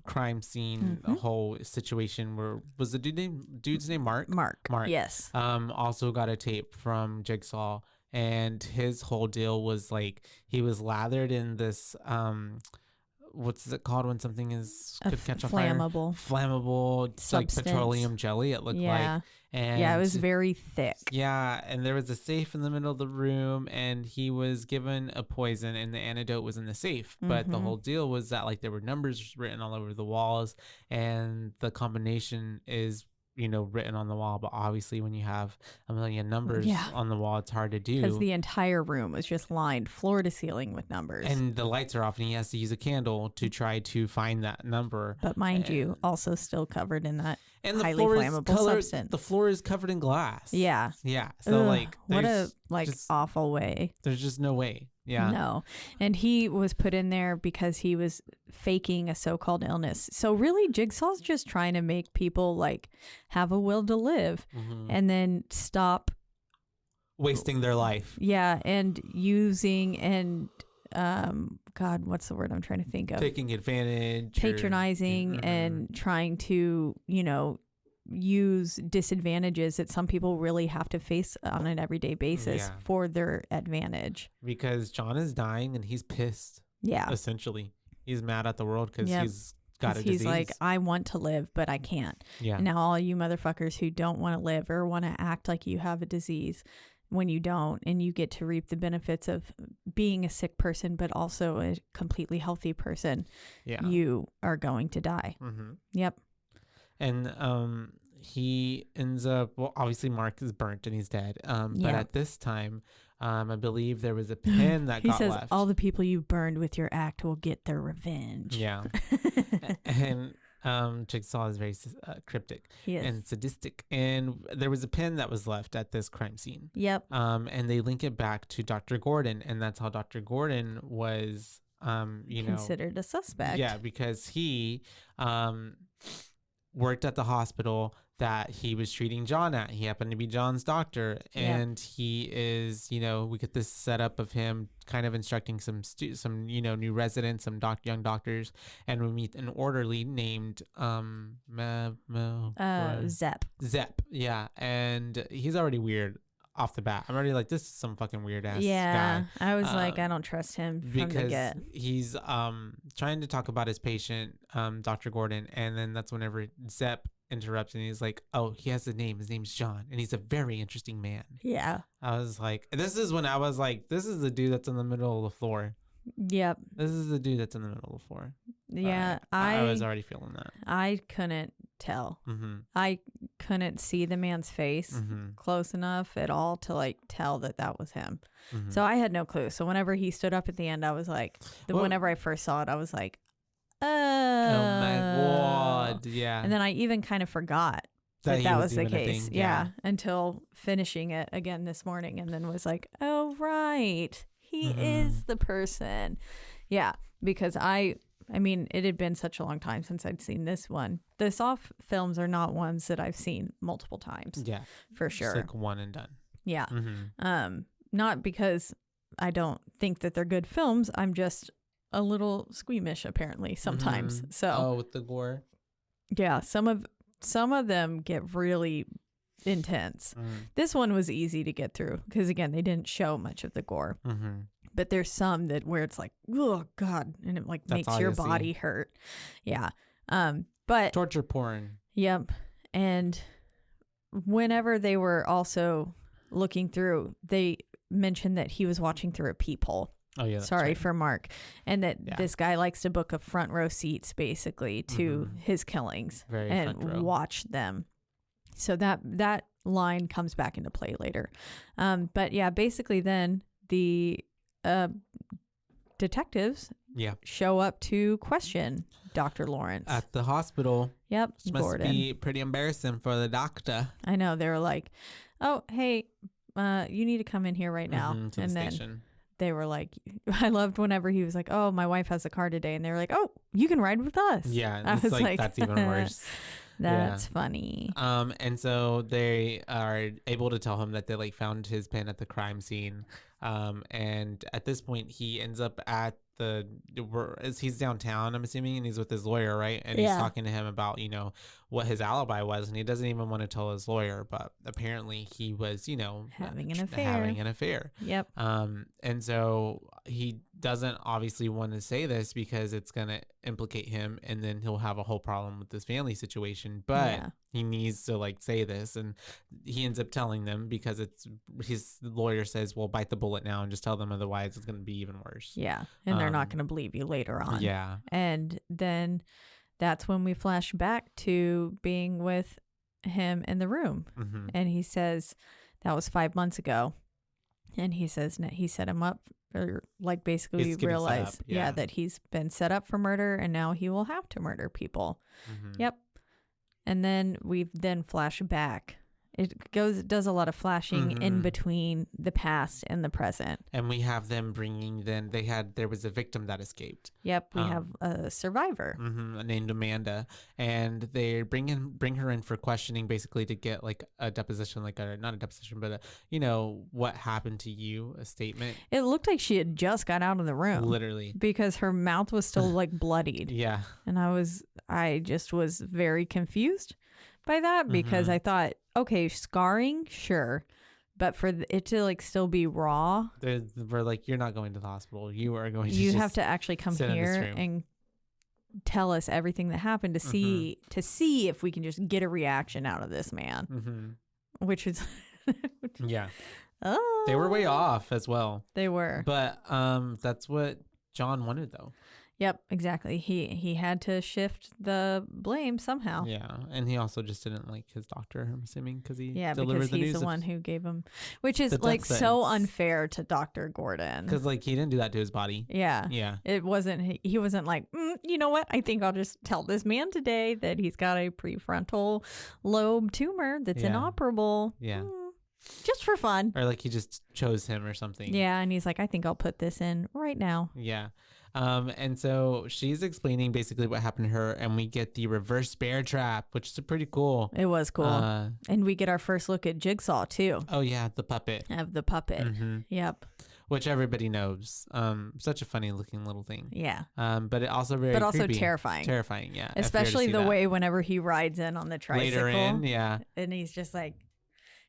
Speaker 4: crime scene, a whole situation where was the dude's name Mark?
Speaker 3: Mark. Yes.
Speaker 4: Also got a tape from Jigsaw, and his whole deal was like he was lathered in this what's it called when something could catch on fire? Flammable
Speaker 3: substance.
Speaker 4: Like petroleum jelly, it looked like. And
Speaker 3: yeah, it was very thick.
Speaker 4: Yeah, and there was a safe in the middle of the room, and he was given a poison, and the antidote was in the safe. But the whole deal was that like there were numbers written all over the walls, and the combination is written on the wall. But obviously when you have a million numbers on the wall, it's hard to do
Speaker 3: because the entire room was just lined floor to ceiling with numbers,
Speaker 4: and the lights are off, and he has to use a candle to try to find that number.
Speaker 3: But mind you, also still covered in that
Speaker 4: and the
Speaker 3: highly
Speaker 4: floor
Speaker 3: flammable
Speaker 4: is
Speaker 3: substance.
Speaker 4: The floor is covered in glass.
Speaker 3: Yeah.
Speaker 4: So
Speaker 3: Ugh, what a
Speaker 4: just
Speaker 3: awful way.
Speaker 4: There's just no way. Yeah.
Speaker 3: No. And he was put in there because he was faking a so-called illness. So really Jigsaw's just trying to make people like have a will to live and then stop
Speaker 4: wasting their life.
Speaker 3: Yeah. And using and God, what's the word I'm trying to think of?
Speaker 4: Taking advantage.
Speaker 3: Patronizing and trying to, use disadvantages that some people really have to face on an everyday basis for their advantage.
Speaker 4: Because John is dying and he's pissed.
Speaker 3: Yeah.
Speaker 4: Essentially. He's mad at the world because he's got a disease.
Speaker 3: He's like, I want to live, but I can't.
Speaker 4: Yeah.
Speaker 3: And now all you motherfuckers who don't want to live or want to act like you have a disease when you don't, and you get to reap the benefits of being a sick person, but also a completely healthy person, you are going to die. Yep.
Speaker 4: And he ends up, well, obviously Mark is burnt and he's dead. But at this time, I believe there was a pen that got left.
Speaker 3: He says, all the people you burned with your act will get their revenge.
Speaker 4: Yeah. And Jigsaw is very cryptic and sadistic. And there was a pen that was left at this crime scene.
Speaker 3: Yep.
Speaker 4: And they link it back to Dr. Gordon. And that's how Dr. Gordon was,
Speaker 3: considered a suspect.
Speaker 4: Yeah, because he worked at the hospital that he was treating John at. He happened to be John's doctor, and he is, we get this setup of him kind of instructing some new residents, some young doctors, and we meet an orderly named Zep. Yeah, and he's already weird off the bat. I'm already like, this is some fucking weird ass guy.
Speaker 3: I was like, I don't trust him from the get.
Speaker 4: He's trying to talk about his patient, Dr. Gordon, and then that's whenever Zep interrupts and he's like, oh, he has a name. His name's John, and he's a very interesting man.
Speaker 3: Yeah.
Speaker 4: I was like, this is when I was like, this is the dude that's in the middle of the floor.
Speaker 3: Yep.
Speaker 4: This is the dude that's in the middle of the floor.
Speaker 3: Yeah.
Speaker 4: I was already feeling that.
Speaker 3: I couldn't tell. I couldn't see the man's face close enough at all to like tell that was him. So I had no clue. So whenever he stood up at the end, I was like, whenever I first saw it, I was like, oh
Speaker 4: my God. Yeah.
Speaker 3: And then I even kind of forgot that was the case. Yeah. Until finishing it again this morning, and then was like, oh, right. He is the person. Yeah. Because I I mean, it had been such a long time since I'd seen this one. The Saw films are not ones that I've seen multiple times.
Speaker 4: Yeah.
Speaker 3: For sure.
Speaker 4: It's like one and done.
Speaker 3: Yeah.
Speaker 4: Mm-hmm.
Speaker 3: Not because I don't think that they're good films. I'm just a little squeamish apparently sometimes. So
Speaker 4: with the gore.
Speaker 3: Yeah, some of them get really intense. This one was easy to get through because again, they didn't show much of the gore. But there's some that where it's like, oh God, and it like
Speaker 4: That's
Speaker 3: makes your body hurt. Yeah. But
Speaker 4: torture porn.
Speaker 3: Yep. And whenever they were also looking through, they mentioned that he was watching through a peephole.
Speaker 4: Oh yeah.
Speaker 3: Sorry for Mark. And that this guy likes to book a front row seats basically to his killings and watch them. So that line comes back into play later. But yeah, basically then the detectives show up to question Dr. Lawrence
Speaker 4: at the hospital.
Speaker 3: Yep.
Speaker 4: Which must be pretty embarrassing for the doctor.
Speaker 3: I know. They were like, oh, hey, you need to come in here right now.
Speaker 4: To
Speaker 3: and
Speaker 4: the
Speaker 3: then
Speaker 4: station.
Speaker 3: They were like, I loved whenever he was like, oh, my wife has a car today. And they were like, oh, you can ride with us.
Speaker 4: Yeah.
Speaker 3: I was like,
Speaker 4: that's even worse.
Speaker 3: That's funny.
Speaker 4: And so they are able to tell him that they like found his pen at the crime scene. And at this point he ends up at he's downtown, I'm assuming, and he's with his lawyer, right? And he's talking to him about, what his alibi was, and he doesn't even want to tell his lawyer, but apparently he was,
Speaker 3: having an affair. Yep.
Speaker 4: And so he doesn't obviously want to say this because it's going to implicate him, and then he'll have a whole problem with this family situation, but he needs to like say this, and he ends up telling them because his lawyer says, well, bite the bullet now and just tell them, otherwise it's going to be even worse.
Speaker 3: Yeah. And they're not going to believe you later on.
Speaker 4: Yeah.
Speaker 3: And then that's when we flash back to being with him in the room. And he says that was 5 months ago. And he says he set him up for, like, basically realize that he's been set up for murder and now he will have to murder people. Yep. And then we flash back. It does a lot of flashing in between the past and the present.
Speaker 4: And we have them there was a victim that escaped.
Speaker 3: Yep, we have a survivor
Speaker 4: named Amanda, and they bring her in for questioning, basically to get like a deposition, not a deposition, but what happened to you, a statement.
Speaker 3: It looked like she had just got out of the room,
Speaker 4: literally,
Speaker 3: because her mouth was still like bloodied.
Speaker 4: Yeah,
Speaker 3: and I just was very confused by that because I thought, okay, scarring, sure, but for it to like still be raw,
Speaker 4: we're like, you're not going to the hospital. You are going to.
Speaker 3: You have to actually come here and tell us everything that happened to see if we can just get a reaction out of this man, which is
Speaker 4: yeah. They were way off as well.
Speaker 3: They were,
Speaker 4: but that's what John wanted though.
Speaker 3: Yep, exactly. He had to shift the blame somehow.
Speaker 4: Yeah, and he also just didn't like his doctor, I'm assuming, because he
Speaker 3: because he's the one who gave him, which is like so unfair to Dr. Gordon.
Speaker 4: Because like he didn't do that to his body.
Speaker 3: Yeah. It wasn't. He wasn't like, you know what? I think I'll just tell this man today that he's got a prefrontal lobe tumor that's inoperable.
Speaker 4: Yeah.
Speaker 3: Just for fun.
Speaker 4: Or like he just chose him or something.
Speaker 3: Yeah, and he's like, I think I'll put this in right now.
Speaker 4: Yeah. And so she's explaining basically what happened to her, and we get the reverse bear trap, which is pretty cool.
Speaker 3: It was cool. And we get our first look at Jigsaw too.
Speaker 4: Oh yeah, the puppet.
Speaker 3: Of the puppet. Yep.
Speaker 4: Which everybody knows. Such a funny looking little thing.
Speaker 3: Yeah.
Speaker 4: But it also very creepy.
Speaker 3: Terrifying.
Speaker 4: Terrifying, yeah.
Speaker 3: Especially the way whenever he rides in on the tricycle.
Speaker 4: Later in, yeah.
Speaker 3: And he's just like,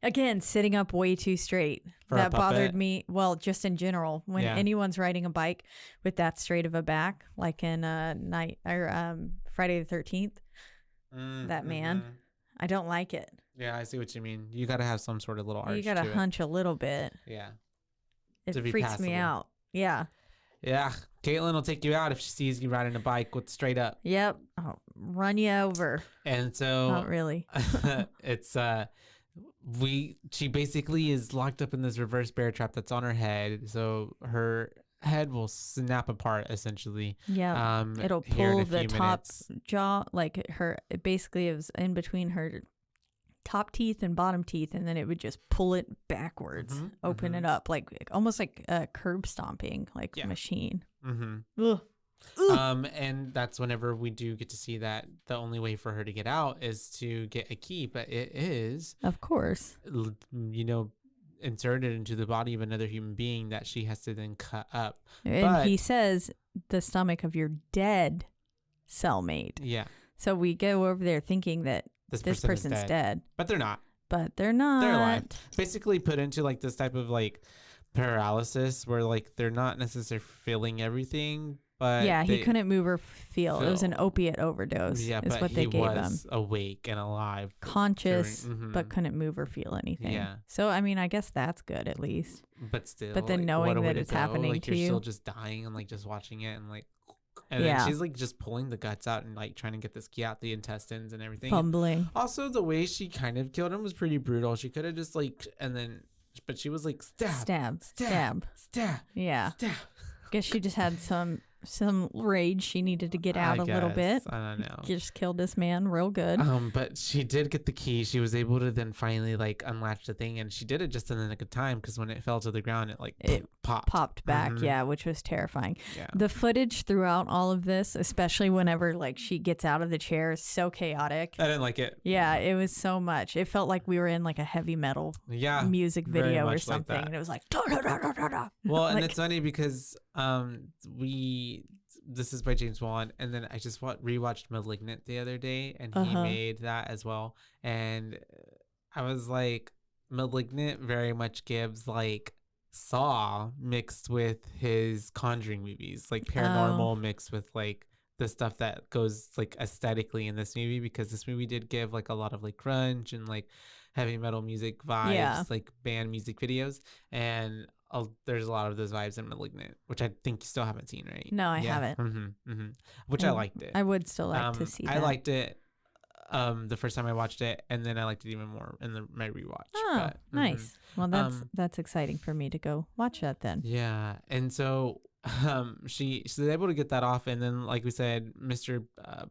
Speaker 3: again, sitting up way too straight. That bothered me. Well, just in general, when anyone's riding a bike with that straight of a back, like in Friday the 13th, that man, I don't like it.
Speaker 4: Yeah, I see what you mean. You got to have some sort of little arch.
Speaker 3: You got to hunch a little bit.
Speaker 4: Yeah,
Speaker 3: it freaks me out. Yeah.
Speaker 4: Yeah, Caitlin will take you out if she sees you riding a bike with straight up.
Speaker 3: Yep, I'll run you over.
Speaker 4: And so,
Speaker 3: not really.
Speaker 4: It's she basically is locked up in this reverse bear trap that's on her head, so her head will snap apart essentially.
Speaker 3: Yeah. It'll pull the top jaw, like it basically is in between her top teeth and bottom teeth, and then it would just pull it backwards, open it up, like almost like curb stomping, like a machine. Ugh.
Speaker 4: And that's whenever we do get to see that the only way for her to get out is to get a key, but it is,
Speaker 3: Of course.
Speaker 4: inserted into the body of another human being that she has to then cut up.
Speaker 3: And
Speaker 4: But
Speaker 3: he says the stomach of your dead cellmate.
Speaker 4: yeah,
Speaker 3: So we go over there thinking that
Speaker 4: this
Speaker 3: this
Speaker 4: person is
Speaker 3: person's dead.
Speaker 4: but they're not.
Speaker 3: But they're not.
Speaker 4: They're alive. Basically put into like this type of like paralysis where like they're not necessarily feeling everything, but
Speaker 3: Yeah, he couldn't move or feel. It was an
Speaker 4: feel.
Speaker 3: opiate overdose.
Speaker 4: Yeah,
Speaker 3: is
Speaker 4: but
Speaker 3: what they
Speaker 4: he
Speaker 3: gave him.
Speaker 4: was awake and alive,
Speaker 3: Conscious,
Speaker 4: during-
Speaker 3: but couldn't move or feel anything.
Speaker 4: Yeah.
Speaker 3: So I mean, I guess that's good at least.
Speaker 4: but still.
Speaker 3: But then
Speaker 4: like,
Speaker 3: knowing
Speaker 4: what a way
Speaker 3: that
Speaker 4: to
Speaker 3: it's
Speaker 4: go.
Speaker 3: happening
Speaker 4: like,
Speaker 3: to
Speaker 4: you're
Speaker 3: you.
Speaker 4: still just dying and like just watching it and like. And
Speaker 3: Yeah.
Speaker 4: then she's like just pulling the guts out and like trying to get this key out the intestines and everything.
Speaker 3: Fumbling.
Speaker 4: Also, the way she kind of killed him was pretty brutal. She could have just like, but she was like stab, stab.
Speaker 3: Yeah.
Speaker 4: stab.
Speaker 3: Guess she just had some rage she needed to get out a little bit.
Speaker 4: I don't know.
Speaker 3: Just killed this man real good.
Speaker 4: But she did get the key. She was able to then finally like unlatch the thing, and she did it just in the nick of time because when it fell to the ground, it like popped
Speaker 3: back,
Speaker 4: Mhm.
Speaker 3: yeah, which was terrifying.
Speaker 4: Yeah.
Speaker 3: The footage throughout all of this, especially whenever like she gets out of the chair, is so chaotic.
Speaker 4: I didn't like it.
Speaker 3: Yeah, it was so much. It felt like we were in like a heavy metal music
Speaker 4: very
Speaker 3: video or
Speaker 4: much like
Speaker 3: something,
Speaker 4: that.
Speaker 3: and it was like da, da, da, da, da, da.
Speaker 4: Well, and
Speaker 3: Like-
Speaker 4: it's funny because this is by James Wan, and then I just rewatched *Malignant* the other day, and he made that as well, and I was like, *Malignant* very much gives like Saw mixed with his Conjuring movies, like paranormal mixed with like the stuff that goes like aesthetically in this movie, because this movie did give like a lot of like grunge and like heavy metal music vibes, like band music videos, and there's a lot of those vibes in *Malignant*, which I think you still haven't seen, right?
Speaker 3: No, I haven't.
Speaker 4: Which I liked it.
Speaker 3: I would still like to see that.
Speaker 4: I liked it the first time I watched it, and then I liked it even more in my rewatch.
Speaker 3: Oh, nice. Well, that's exciting for me to go watch that then.
Speaker 4: Yeah, and so she's able to get that off, and then like we said, Mr.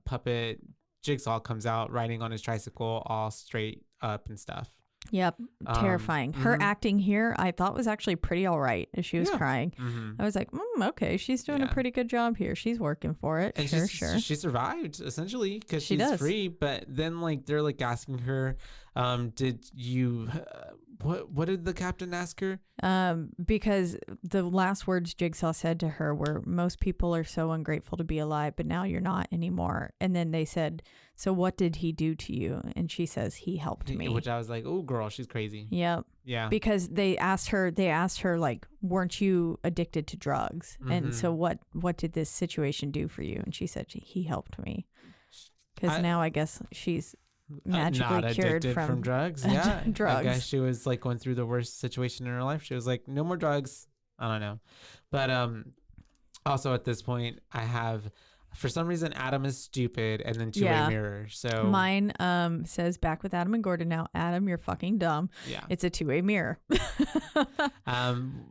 Speaker 4: Puppet Jigsaw comes out riding on his tricycle all straight up and stuff.
Speaker 3: Yep, terrifying. Her acting here, I thought was actually pretty all right as she was crying. I was like, okay, she's doing a pretty good job here. She's working for it.
Speaker 4: And
Speaker 3: sure.
Speaker 4: She survived essentially because
Speaker 3: She
Speaker 4: she's
Speaker 3: does.
Speaker 4: free. But then like they're like asking her, did you? What did the captain ask her?
Speaker 3: Because the last words Jigsaw said to her were, "Most people are so ungrateful to be alive, but now you're not anymore." And then they said, "So what did he do to you?" And she says, "He helped me."
Speaker 4: Which I was like, "Oh, girl, she's crazy."
Speaker 3: Yep.
Speaker 4: Yeah.
Speaker 3: Because they asked her like, "Weren't you addicted to drugs?" And so what did this situation do for you? And she said, "He helped me." Because now I guess she's magically
Speaker 4: not
Speaker 3: cured
Speaker 4: addicted from drugs. Yeah.
Speaker 3: drugs.
Speaker 4: I guess she was like going through the worst situation in her life. She was like, no more drugs. I don't know. But also at this point, I have, for some reason, Adam is stupid, and then two-way mirror. So
Speaker 3: mine says back with Adam and Gordon now. Adam, you're fucking dumb.
Speaker 4: Yeah.
Speaker 3: It's a two-way mirror.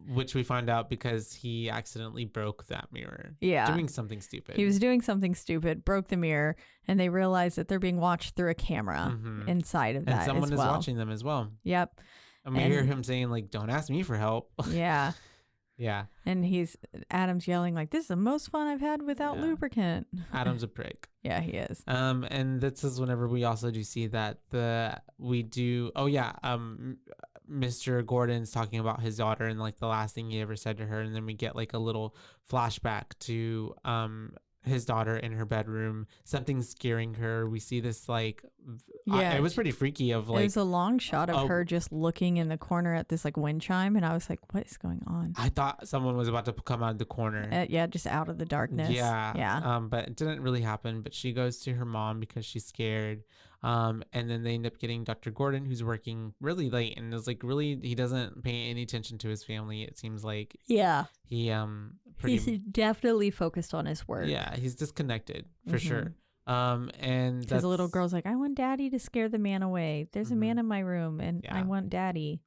Speaker 4: Which we find out because he accidentally broke that mirror.
Speaker 3: Yeah.
Speaker 4: Doing something stupid.
Speaker 3: He was doing something stupid, broke the mirror, and they realize that they're being watched through a camera inside of that.
Speaker 4: And someone
Speaker 3: as
Speaker 4: is
Speaker 3: well.
Speaker 4: watching them as well.
Speaker 3: Yep.
Speaker 4: And we hear him saying, like, don't ask me for help.
Speaker 3: Yeah.
Speaker 4: Yeah.
Speaker 3: And Adam's yelling like, "This is the most fun I've had without lubricant."
Speaker 4: Adam's a prick.
Speaker 3: Yeah, he is.
Speaker 4: And this is whenever we also do see that Mr. Gordon's talking about his daughter and like the last thing he ever said to her, and then we get like a little flashback to his daughter in her bedroom, something scaring her. We see this like it was pretty freaky of like,
Speaker 3: it was a long shot of her just looking in the corner at this like wind chime, and I was like, what is going on?
Speaker 4: I thought someone was about to come out of the corner.
Speaker 3: Just out of the darkness.
Speaker 4: Yeah. But it didn't really happen. But she goes to her mom because she's scared. And then they end up getting Dr. Gordon, who's working really late, and is like he doesn't pay any attention to his family. It seems like
Speaker 3: he's definitely focused on his work.
Speaker 4: Yeah, he's disconnected for sure. And
Speaker 3: because the little girl's like, "I want Daddy to scare the man away. There's a man in my room, and I want Daddy."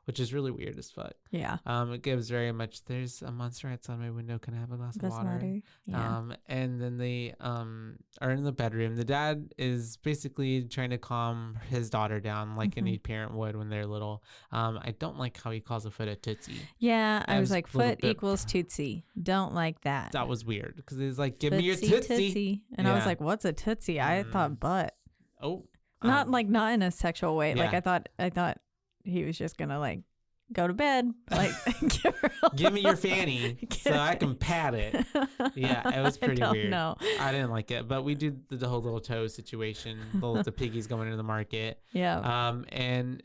Speaker 4: which is really weird as fuck.
Speaker 3: Yeah.
Speaker 4: It gives very much, there's a monster outside my window. Can I have a glass of water?
Speaker 3: Yeah.
Speaker 4: And then they are in the bedroom. The dad is basically trying to calm his daughter down like any parent would when they're little. I don't like how he calls a foot a tootsie.
Speaker 3: Yeah, I was like, foot equals tootsie. Don't like that.
Speaker 4: That was weird because he's like, give me your tootsie.
Speaker 3: And I was like, what's a tootsie? I thought butt.
Speaker 4: Oh.
Speaker 3: Not in a sexual way. Like I thought he was just gonna like go to bed, like
Speaker 4: give me your fanny so I can pat it. Yeah, it was pretty weird. No, I didn't like it, but we did the whole little toe situation, the piggies going into the market.
Speaker 3: Yeah.
Speaker 4: And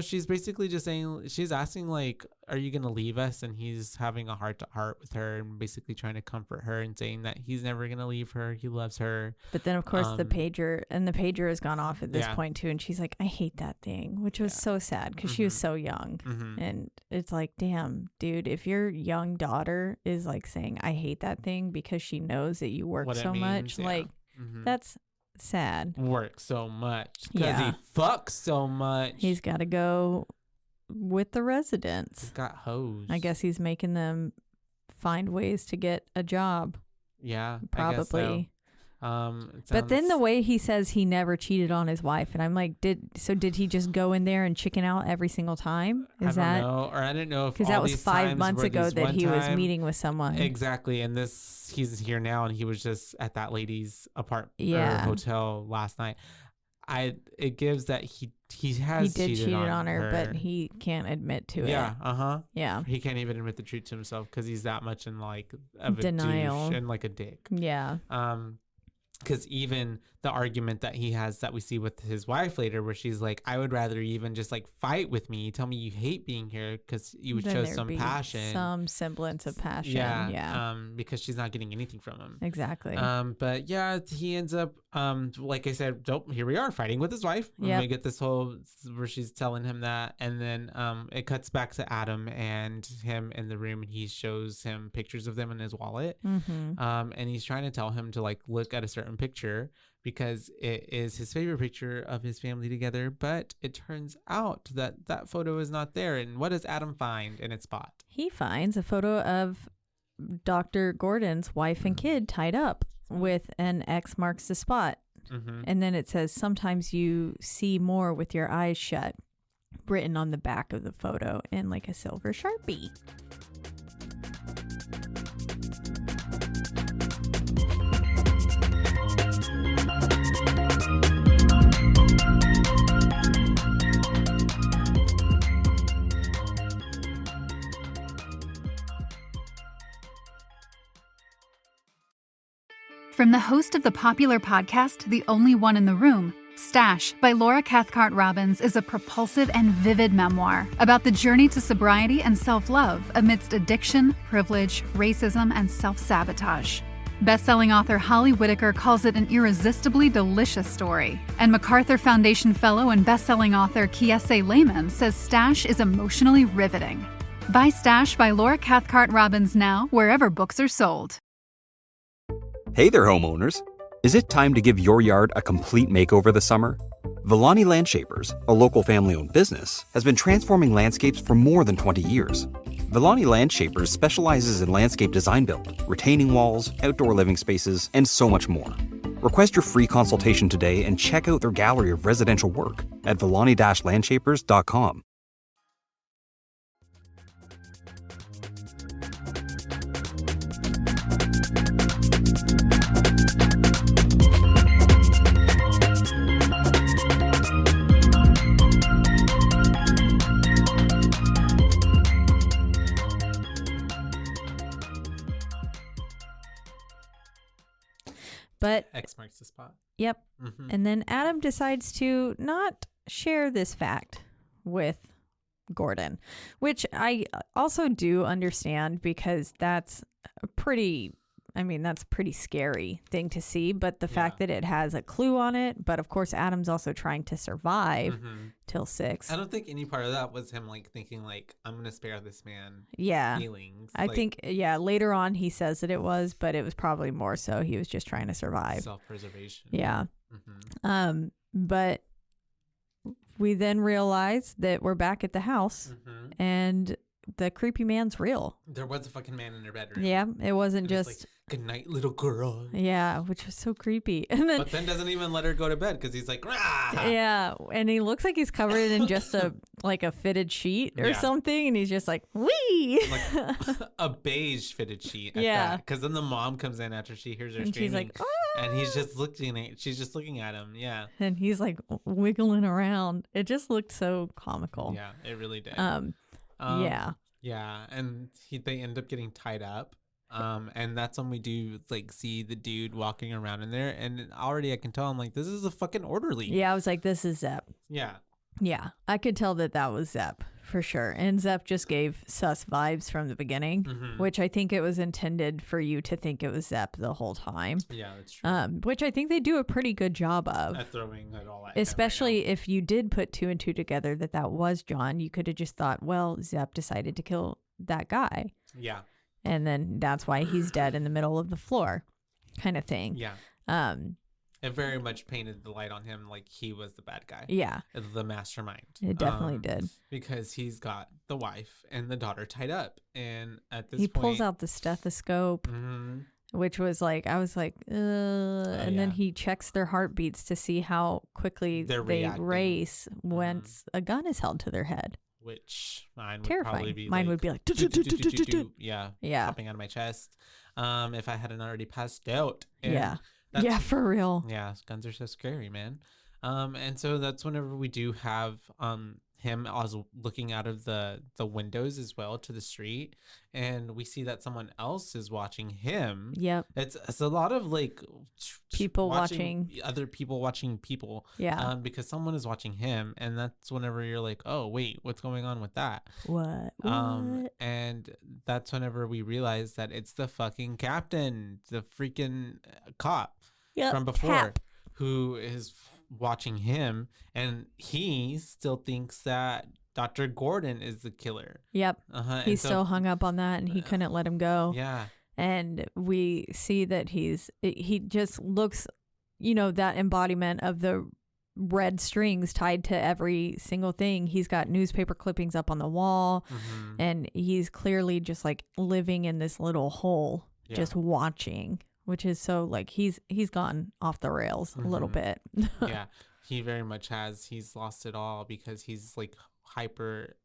Speaker 4: she's basically just saying, she's asking like, are you gonna leave us? And he's having a heart to heart with her and basically trying to comfort her and saying that he's never gonna leave her. He loves her.
Speaker 3: But then of course the pager has gone off at this point too, and she's like, I hate that thing, which was so sad because she was so young. And it's like, damn, dude, if your young daughter is like saying I hate that thing because she knows that you work so much, like that's sad.
Speaker 4: Work so much because he fucks so much.
Speaker 3: He's got to go with the residents.
Speaker 4: He's got hoes.
Speaker 3: I guess he's making them find ways to get a job.
Speaker 4: Yeah,
Speaker 3: probably.
Speaker 4: I guess so.
Speaker 3: But then the way he says he never cheated on his wife, and I'm like, did he just go in there and chicken out every single time?
Speaker 4: I don't know, or I didn't know if
Speaker 3: because that was 5 months ago that he was meeting with someone.
Speaker 4: Exactly, and he's here now, and he was just at that lady's apartment or hotel last night. It gives that he did cheated on her,
Speaker 3: but he can't admit to it.
Speaker 4: Yeah. He can't even admit the truth to himself because he's that much in like of
Speaker 3: denial
Speaker 4: a douche and like a dick.
Speaker 3: Yeah.
Speaker 4: Because even the argument that he has that we see with his wife later, where she's like, I would rather you even just like fight with me. Tell me you hate being here because you would show some passion.
Speaker 3: Some semblance of passion.
Speaker 4: Yeah. Because she's not getting anything from him.
Speaker 3: Exactly.
Speaker 4: But yeah, he ends up, like I said, here we are fighting with his wife. Yeah. We get this whole where she's telling him that. And then it cuts back to Adam and him in the room, and he shows him pictures of them in his wallet. And he's trying to tell him to like look at a certain picture because it is his favorite picture of his family together, but it turns out that photo is not there. And what does Adam find in its spot?
Speaker 3: He finds a photo of Dr. Gordon's wife and kid tied up with an X marks the spot. And then it says, sometimes you see more with your eyes shut, written on the back of the photo in like a silver Sharpie.
Speaker 5: From the host of the popular podcast, The Only One in the Room, Stash by Laura Cathcart-Robbins is a propulsive and vivid memoir about the journey to sobriety and self-love amidst addiction, privilege, racism, and self-sabotage. Best-selling author Holly Whitaker calls it an irresistibly delicious story, and MacArthur Foundation fellow and best-selling author Kiese Lehman says Stash is emotionally riveting. Buy Stash by Laura Cathcart-Robbins now, wherever books are sold.
Speaker 6: Hey there, homeowners. Is it time to give your yard a complete makeover this summer? Villani Landshapers, a local family-owned business, has been transforming landscapes for more than 20 years. Villani Landshapers specializes in landscape design build, retaining walls, outdoor living spaces, and so much more. Request your free consultation today and check out their gallery of residential work at villani-landshapers.com.
Speaker 3: But
Speaker 4: X marks the spot.
Speaker 3: Yep. And then Adam decides to not share this fact with Gordon, which I also do understand because that's a pretty scary thing to see. But the fact that it has a clue on it, but of course Adam's also trying to survive till 6.
Speaker 4: I don't think any part of that was him like thinking like, I'm gonna spare this man feelings.
Speaker 3: I think later on he says that it was, but it was probably more so he was just trying to survive.
Speaker 4: Self-preservation.
Speaker 3: Yeah. But we then realize that we're back at the house and the creepy man's real.
Speaker 4: There was a fucking man in their bedroom.
Speaker 3: Yeah, it wasn't
Speaker 4: And it's
Speaker 3: just...
Speaker 4: like, good night, little girl.
Speaker 3: Yeah, which was so creepy. And then,
Speaker 4: But then doesn't even let her go to bed because he's like, rah!
Speaker 3: yeah, and he looks like he's covered in just a fitted sheet or something, and he's just like, wee!
Speaker 4: Like a beige fitted sheet.
Speaker 3: Yeah.
Speaker 4: Because then the mom comes in after she hears her
Speaker 3: And
Speaker 4: screaming.
Speaker 3: she's like,
Speaker 4: and he's just she's just looking at him. Yeah.
Speaker 3: and he's like wiggling around. It just looked so comical.
Speaker 4: Yeah, it really did.
Speaker 3: Yeah.
Speaker 4: Yeah, and they end up getting tied up. And that's when we do like see the dude walking around in there, and already I can tell I'm like, this is a fucking orderly.
Speaker 3: Yeah, I was like, this is Zepp.
Speaker 4: Yeah.
Speaker 3: Yeah, I could tell that was Zepp for sure. And Zepp just gave sus vibes from the beginning, which I think it was intended for you to think it was Zepp the whole time.
Speaker 4: Yeah, that's true.
Speaker 3: Which I think they do a pretty good job of.
Speaker 4: At throwing it all at
Speaker 3: Especially
Speaker 4: him right
Speaker 3: if you did put two and two together that was John, you could have just thought, well, Zepp decided to kill that guy.
Speaker 4: now. Yeah.
Speaker 3: And then that's why he's dead in the middle of the floor kind of thing.
Speaker 4: Yeah. It very much painted the light on him like he was the bad guy.
Speaker 3: Yeah.
Speaker 4: The mastermind.
Speaker 3: It definitely did.
Speaker 4: Because he's got the wife and the daughter tied up. And at this
Speaker 3: He
Speaker 4: point...
Speaker 3: pulls out the stethoscope, which was like, I was like, and then he checks their heartbeats to see how quickly they
Speaker 4: reacting.
Speaker 3: race once a gun is held to their head.
Speaker 4: Which mine would
Speaker 3: Terrifying.
Speaker 4: probably be
Speaker 3: Mine
Speaker 4: like,
Speaker 3: would be like,
Speaker 4: yeah,
Speaker 3: yeah,
Speaker 4: popping out of my chest. If I hadn't already passed out. And
Speaker 3: yeah, yeah, for real.
Speaker 4: Yeah, guns are so scary, man. And so that's whenever we do have him as looking out of the windows as well to the street, and we see that someone else is watching him.
Speaker 3: Yep.
Speaker 4: It's a lot of like
Speaker 3: people watching
Speaker 4: other people watching people.
Speaker 3: Yeah.
Speaker 4: Because someone is watching him, and that's whenever you're like, oh wait, what's going on with that?
Speaker 3: What?
Speaker 4: And that's whenever we realize that it's the fucking captain, the freaking cop from before,
Speaker 3: Cap.
Speaker 4: who is watching him, and he still thinks that Dr. Gordon is the killer.
Speaker 3: Yep. He's so hung up on that, and he couldn't let him go.
Speaker 4: Yeah.
Speaker 3: And we see that he just looks, that embodiment of the red strings tied to every single thing. He's got newspaper clippings up on the wall, and he's clearly just like living in this little hole, just watching. Which is so like he's gone off the rails a little bit.
Speaker 4: Yeah, he very much has. He's lost it all because he's like hyper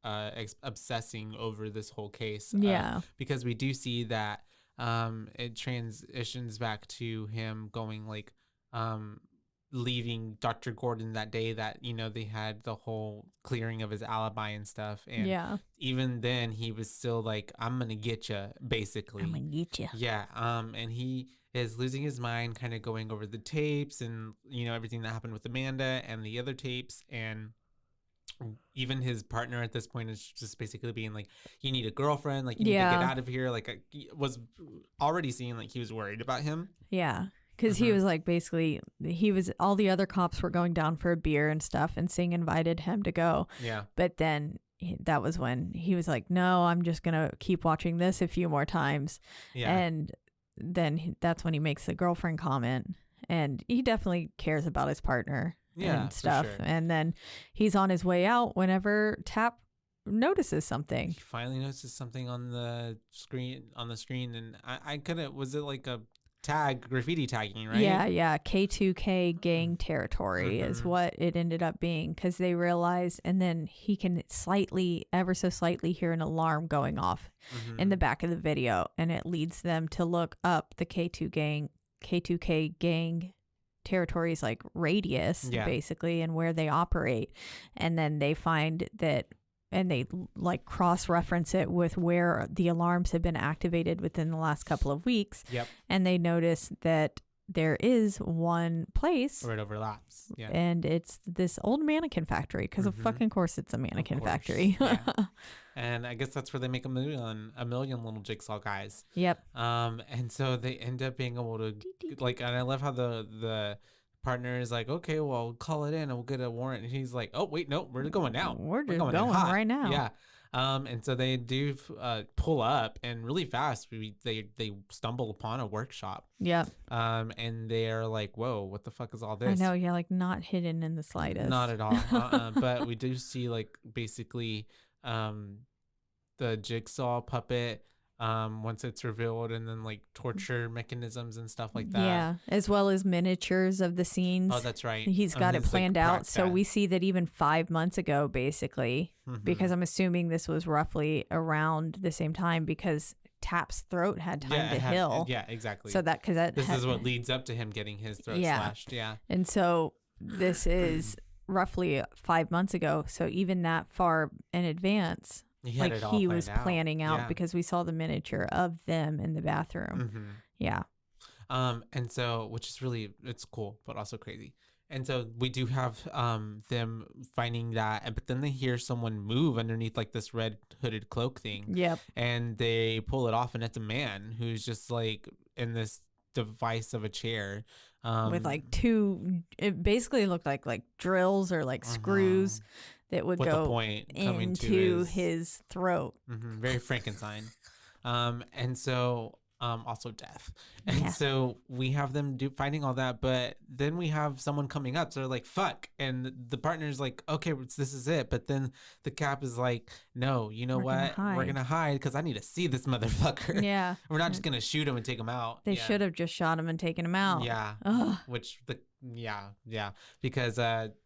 Speaker 4: obsessing over this whole case.
Speaker 3: Yeah.
Speaker 4: Because we do see that it transitions back to him going like leaving Dr. Gordon that day that, they had the whole clearing of his alibi and stuff. And even then he was still like, I'm going to get you, basically.
Speaker 3: I'm going to get you.
Speaker 4: Yeah. And he is losing his mind, kind of going over the tapes and, everything that happened with Amanda and the other tapes. And even his partner at this point is just basically being like, you need a girlfriend, like you need to get out of here. Like was already seeing like he was worried about him.
Speaker 3: Yeah. Because he was like, basically, all the other cops were going down for a beer and stuff, and Singh invited him to go.
Speaker 4: Yeah.
Speaker 3: But then that was when he was like, no, I'm just going to keep watching this a few more times.
Speaker 4: Yeah.
Speaker 3: And then that's when he makes the girlfriend comment. And he definitely cares about his partner and stuff.
Speaker 4: For sure.
Speaker 3: And then he's on his way out whenever Tap notices something.
Speaker 4: He finally notices something on the screen, and I couldn't, was it like a graffiti tagging, right?
Speaker 3: Yeah. K2K gang territory is what it ended up being, because they realized, and then he can ever so slightly hear an alarm going off in the back of the video, and it leads them to look up the K2K gang territories, like radius, basically, and where they operate. And then they find that, and they like cross-reference it with where the alarms have been activated within the last couple of weeks.
Speaker 4: Yep.
Speaker 3: And they notice that there is one place
Speaker 4: where it overlaps. Yeah.
Speaker 3: And it's this old mannequin factory, because of fucking course it's a mannequin factory.
Speaker 4: Yeah. And I guess that's where they make a million little jigsaw guys.
Speaker 3: Yep.
Speaker 4: And so they end up being able to like, and I love how the partner is like, okay, well, call it in and we'll get a warrant. And he's like, oh wait, no, we're going now.
Speaker 3: We're just going
Speaker 4: hot.
Speaker 3: right now.
Speaker 4: Yeah. And so they do pull up, and really fast they stumble upon a workshop.
Speaker 3: Yep.
Speaker 4: And they're like, whoa, what the fuck is all this?
Speaker 3: I know, yeah, like not hidden in the slightest.
Speaker 4: Not at all. But we do see like basically the jigsaw puppet once it's revealed, and then like torture mechanisms and stuff like that.
Speaker 3: Yeah, as well as miniatures of the scenes.
Speaker 4: Oh, that's right.
Speaker 3: He's got it planned out. So we see that even 5 months ago, basically, because I'm assuming this was roughly around the same time, because Tap's throat had time to heal.
Speaker 4: Yeah, exactly.
Speaker 3: So that, because
Speaker 4: this is what leads up to him getting his throat slashed. Yeah.
Speaker 3: And so this is roughly 5 months ago. So even that far in advance, like he was planning out, because we saw the miniature of them in the bathroom. Yeah.
Speaker 4: And so, which is really, it's cool, but also crazy. And so we do have them finding that, but then they hear someone move underneath like this red hooded cloak thing.
Speaker 3: Yep.
Speaker 4: And they pull it off, and it's a man who's just like in this device of a chair.
Speaker 3: With like two, it basically looked like drills or like screws that would go into his throat.
Speaker 4: Very Frankenstein. And so also death. And so we have them finding all that, but then we have someone coming up, so they're like, fuck, and the partner's like, okay, this is it. But then the Cap is like, no, you know what, we're gonna hide because I need to see this motherfucker.
Speaker 3: Yeah.
Speaker 4: We're not just gonna shoot him and take him out.
Speaker 3: They should have just shot him and taken him out.
Speaker 4: Yeah. Which because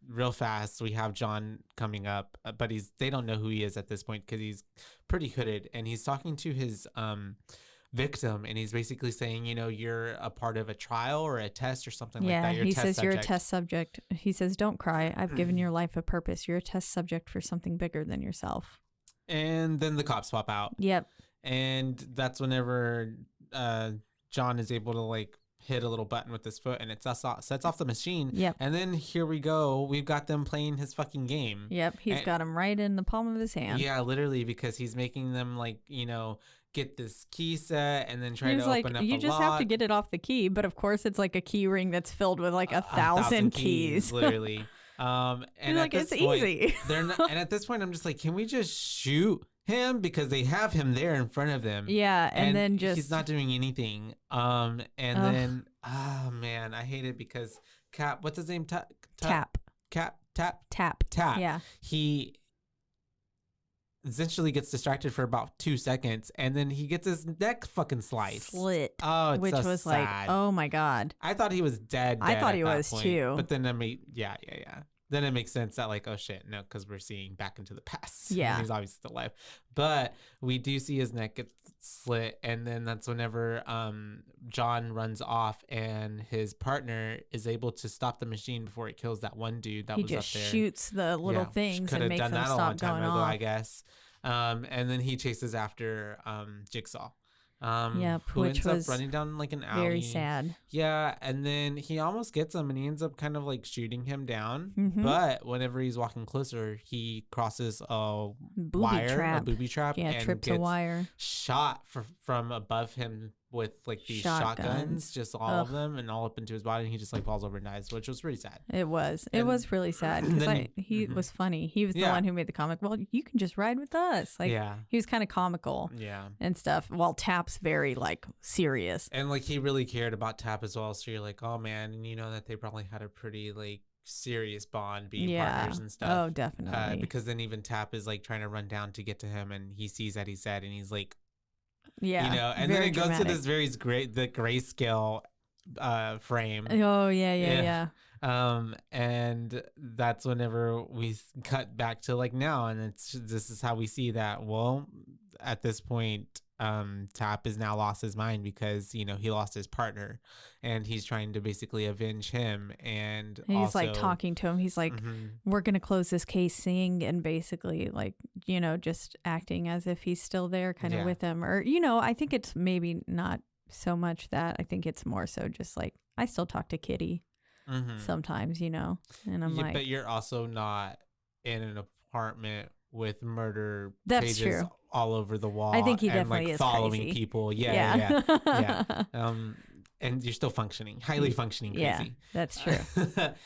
Speaker 4: real fast we have John coming up, but they don't know who he is at this point because he's pretty hooded, and he's talking to his victim, and he's basically saying, you know, you're a part of a trial or a test or something like that.
Speaker 3: He says you're a test subject. He says, don't cry, I've given your life a purpose. You're a test subject for something bigger than yourself.
Speaker 4: And then the cops pop out.
Speaker 3: Yep.
Speaker 4: And that's whenever John is able to like hit a little button with his foot, and it sets off the machine.
Speaker 3: Yep.
Speaker 4: And then here we go. We've got them playing his fucking game.
Speaker 3: Yep. He's got him right in the palm of his hand.
Speaker 4: Yeah, literally, because he's making them like, you know, get this key set and then try to open up a lock.
Speaker 3: You just have to get it off the key, but of course it's like a key ring that's filled with like 1,000 keys.
Speaker 4: Literally. And
Speaker 3: you're like, it's easy.
Speaker 4: And at this point, I'm just like, can we just shoot him, because they have him there in front of them?
Speaker 3: Yeah, and then
Speaker 4: he's not doing anything. Then oh man, I hate it because Cap, what's his name? Tap.
Speaker 3: Yeah.
Speaker 4: He essentially gets distracted for about 2 seconds, and then he gets his neck fucking
Speaker 3: slit.
Speaker 4: Oh, it's
Speaker 3: which
Speaker 4: so
Speaker 3: was
Speaker 4: sad.
Speaker 3: Like, oh my god.
Speaker 4: I thought he was dead.
Speaker 3: I thought he was too.
Speaker 4: But then yeah. Then it makes sense that like, oh shit, no, because we're seeing back into the past.
Speaker 3: Yeah.
Speaker 4: He's obviously still alive. But we do see his neck get slit, and then that's whenever John runs off, and his partner is able to stop the machine before it kills that one dude that was up there. He just
Speaker 3: shoots the little things and makes them stop going off.
Speaker 4: I guess. And then he chases after Jigsaw.
Speaker 3: Who
Speaker 4: ends up running down like an alley.
Speaker 3: Very sad.
Speaker 4: Yeah, and then he almost gets him, and he ends up kind of like shooting him down. But whenever he's walking closer, he crosses a booby trap, and
Speaker 3: trips
Speaker 4: gets
Speaker 3: a wire.
Speaker 4: Shot from above him with like these shotguns, just all of them, and all up into his body, and he just like falls over and dies, which was really sad.
Speaker 3: It was really sad because he was funny. He was the one who made the comic. Well, you can just ride with us. Like, he was kind of comical, and stuff. While Tap's very like serious,
Speaker 4: and like he really cared about Tap as well. So you're like, oh man, and you know that they probably had a pretty like serious bond, being partners and stuff.
Speaker 3: Oh, definitely.
Speaker 4: Because then even Tap is like trying to run down to get to him, and he sees that he's dead, and he's like.
Speaker 3: Yeah,
Speaker 4: you know, and then it goes to this very the grayscale frame.
Speaker 3: Oh yeah.
Speaker 4: And that's whenever we cut back to like now, and this is how we see that. Well, at this point, Tap has now lost his mind because you know he lost his partner, and he's trying to basically avenge him. And
Speaker 3: he's
Speaker 4: also,
Speaker 3: like talking to him. He's like, "We're gonna close this case," and basically like, you know, just acting as if he's still there, kind of with him. Or you know, I think it's maybe not so much that. I think it's more so just like I still talk to Kitty sometimes, you know, and I'm like,
Speaker 4: but you're also not in an apartment with murder
Speaker 3: pages
Speaker 4: true. All over the wall.
Speaker 3: I think he
Speaker 4: and
Speaker 3: definitely
Speaker 4: like
Speaker 3: is
Speaker 4: following
Speaker 3: crazy.
Speaker 4: people. Yeah. and you're still functioning, highly functioning crazy.
Speaker 3: Yeah, that's true.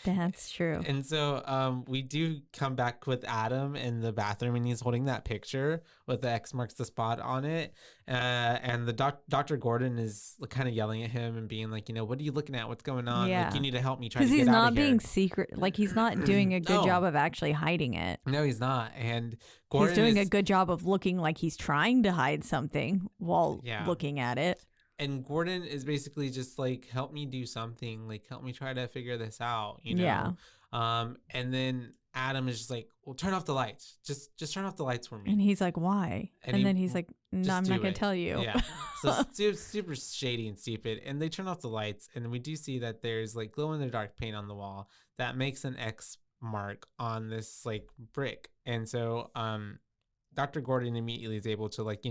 Speaker 3: That's true.
Speaker 4: And so we do come back with Adam in the bathroom, and he's holding that picture with the X marks the spot on it. And the Dr. Gordon is kind of yelling at him and being like, what are you looking at? What's going on?
Speaker 3: Yeah.
Speaker 4: Like, you need to help me try to
Speaker 3: Because
Speaker 4: get
Speaker 3: he's
Speaker 4: out
Speaker 3: not
Speaker 4: of here.
Speaker 3: being secret. Like, he's not doing a good
Speaker 4: No.
Speaker 3: job of actually hiding it.
Speaker 4: No, he's not. And Gordon
Speaker 3: He's doing
Speaker 4: is,
Speaker 3: a good job of looking like he's trying to hide something while looking at it.
Speaker 4: And Gordon is basically just like, help me do something. Like, help me try to figure this out,
Speaker 3: Yeah.
Speaker 4: And then Adam is just like, well, turn off the lights. Just turn off the lights for me.
Speaker 3: And he's like, why? And then he's like, no,
Speaker 4: just
Speaker 3: I'm
Speaker 4: do
Speaker 3: not going
Speaker 4: it.
Speaker 3: to tell you.
Speaker 4: Yeah. So super shady and stupid. And they turn off the lights, and we do see that there's like glow in the dark paint on the wall that makes an X mark on this like brick. And so Dr. Gordon immediately is able to like,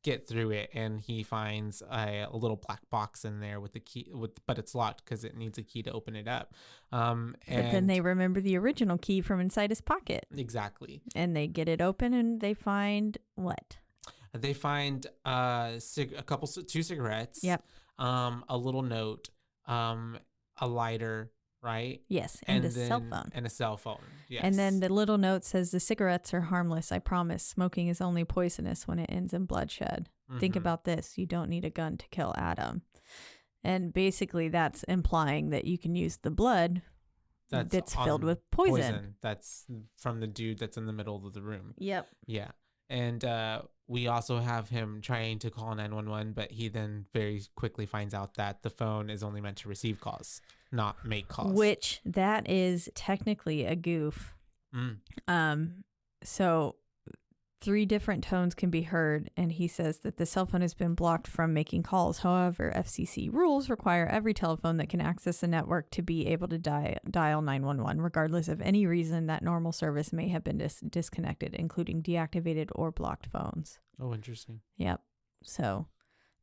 Speaker 4: get through it, and he finds a little black box in there with the key but it's locked because it needs a key to open it up.
Speaker 3: But then they remember the original key from inside his pocket.
Speaker 4: Exactly.
Speaker 3: And they get it open, and they find what?
Speaker 4: They find two cigarettes.
Speaker 3: Yep.
Speaker 4: A little note, a lighter, right?
Speaker 3: Yes, and a cell phone.
Speaker 4: And a cell phone. Yes.
Speaker 3: And then the little note says, the cigarettes are harmless, I promise. Smoking is only poisonous when it ends in bloodshed. Think about this. You don't need a gun to kill Adam. And basically that's implying that you can use the blood that's filled with poison.
Speaker 4: That's from the dude that's in the middle of the room.
Speaker 3: Yep.
Speaker 4: Yeah. And we also have him trying to call 911, but he then very quickly finds out that the phone is only meant to receive calls, not make calls.
Speaker 3: Which that is technically a goof. So 3 different tones can be heard, and he says that the cell phone has been blocked from making calls. However, FCC rules require every telephone that can access the network to be able to dial 911, regardless of any reason that normal service may have been disconnected, including deactivated or blocked phones.
Speaker 4: Oh, interesting.
Speaker 3: Yep. So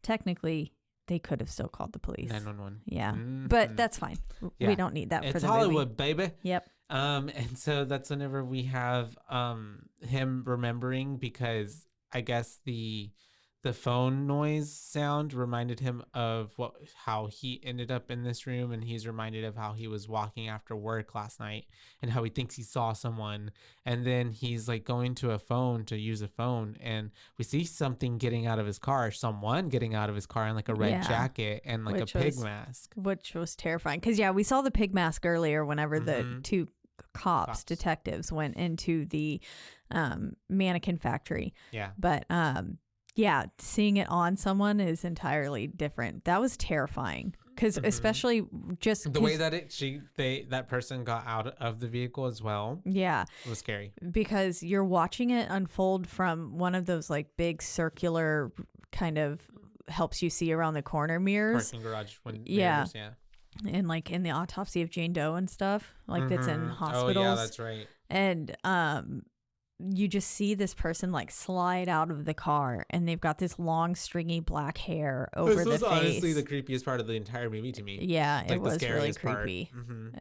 Speaker 3: technically, they could have still called the police.
Speaker 4: 911.
Speaker 3: Yeah. But that's fine.
Speaker 4: Yeah.
Speaker 3: We don't need that for
Speaker 4: It's
Speaker 3: the
Speaker 4: Hollywood,
Speaker 3: movie.
Speaker 4: baby.
Speaker 3: Yep.
Speaker 4: And so that's whenever we have him remembering, because I guess the phone noise sound reminded him of how he ended up in this room, and he's reminded of how he was walking after work last night and how he thinks he saw someone, and then he's like going to a phone to use a phone, and we see someone getting out of his car in like a red jacket and like a pig mask,
Speaker 3: which was terrifying because we saw the pig mask earlier whenever the 2 detectives went into the mannequin factory. But seeing it on someone is entirely different. That was terrifying because especially just
Speaker 4: the way that that person got out of the vehicle as well.
Speaker 3: Yeah,
Speaker 4: it was scary
Speaker 3: because you're watching it unfold from one of those like big circular kind of helps you see around the corner mirrors.
Speaker 4: Parking garage mirrors,
Speaker 3: yeah. And like in the autopsy of Jane Doe and stuff, like that's in hospitals.
Speaker 4: Oh yeah, that's right.
Speaker 3: And you just see this person like slide out of the car, and they've got this long, stringy black hair over the face. This was
Speaker 4: honestly the creepiest part of the entire movie to me.
Speaker 3: Yeah, like it was really creepy,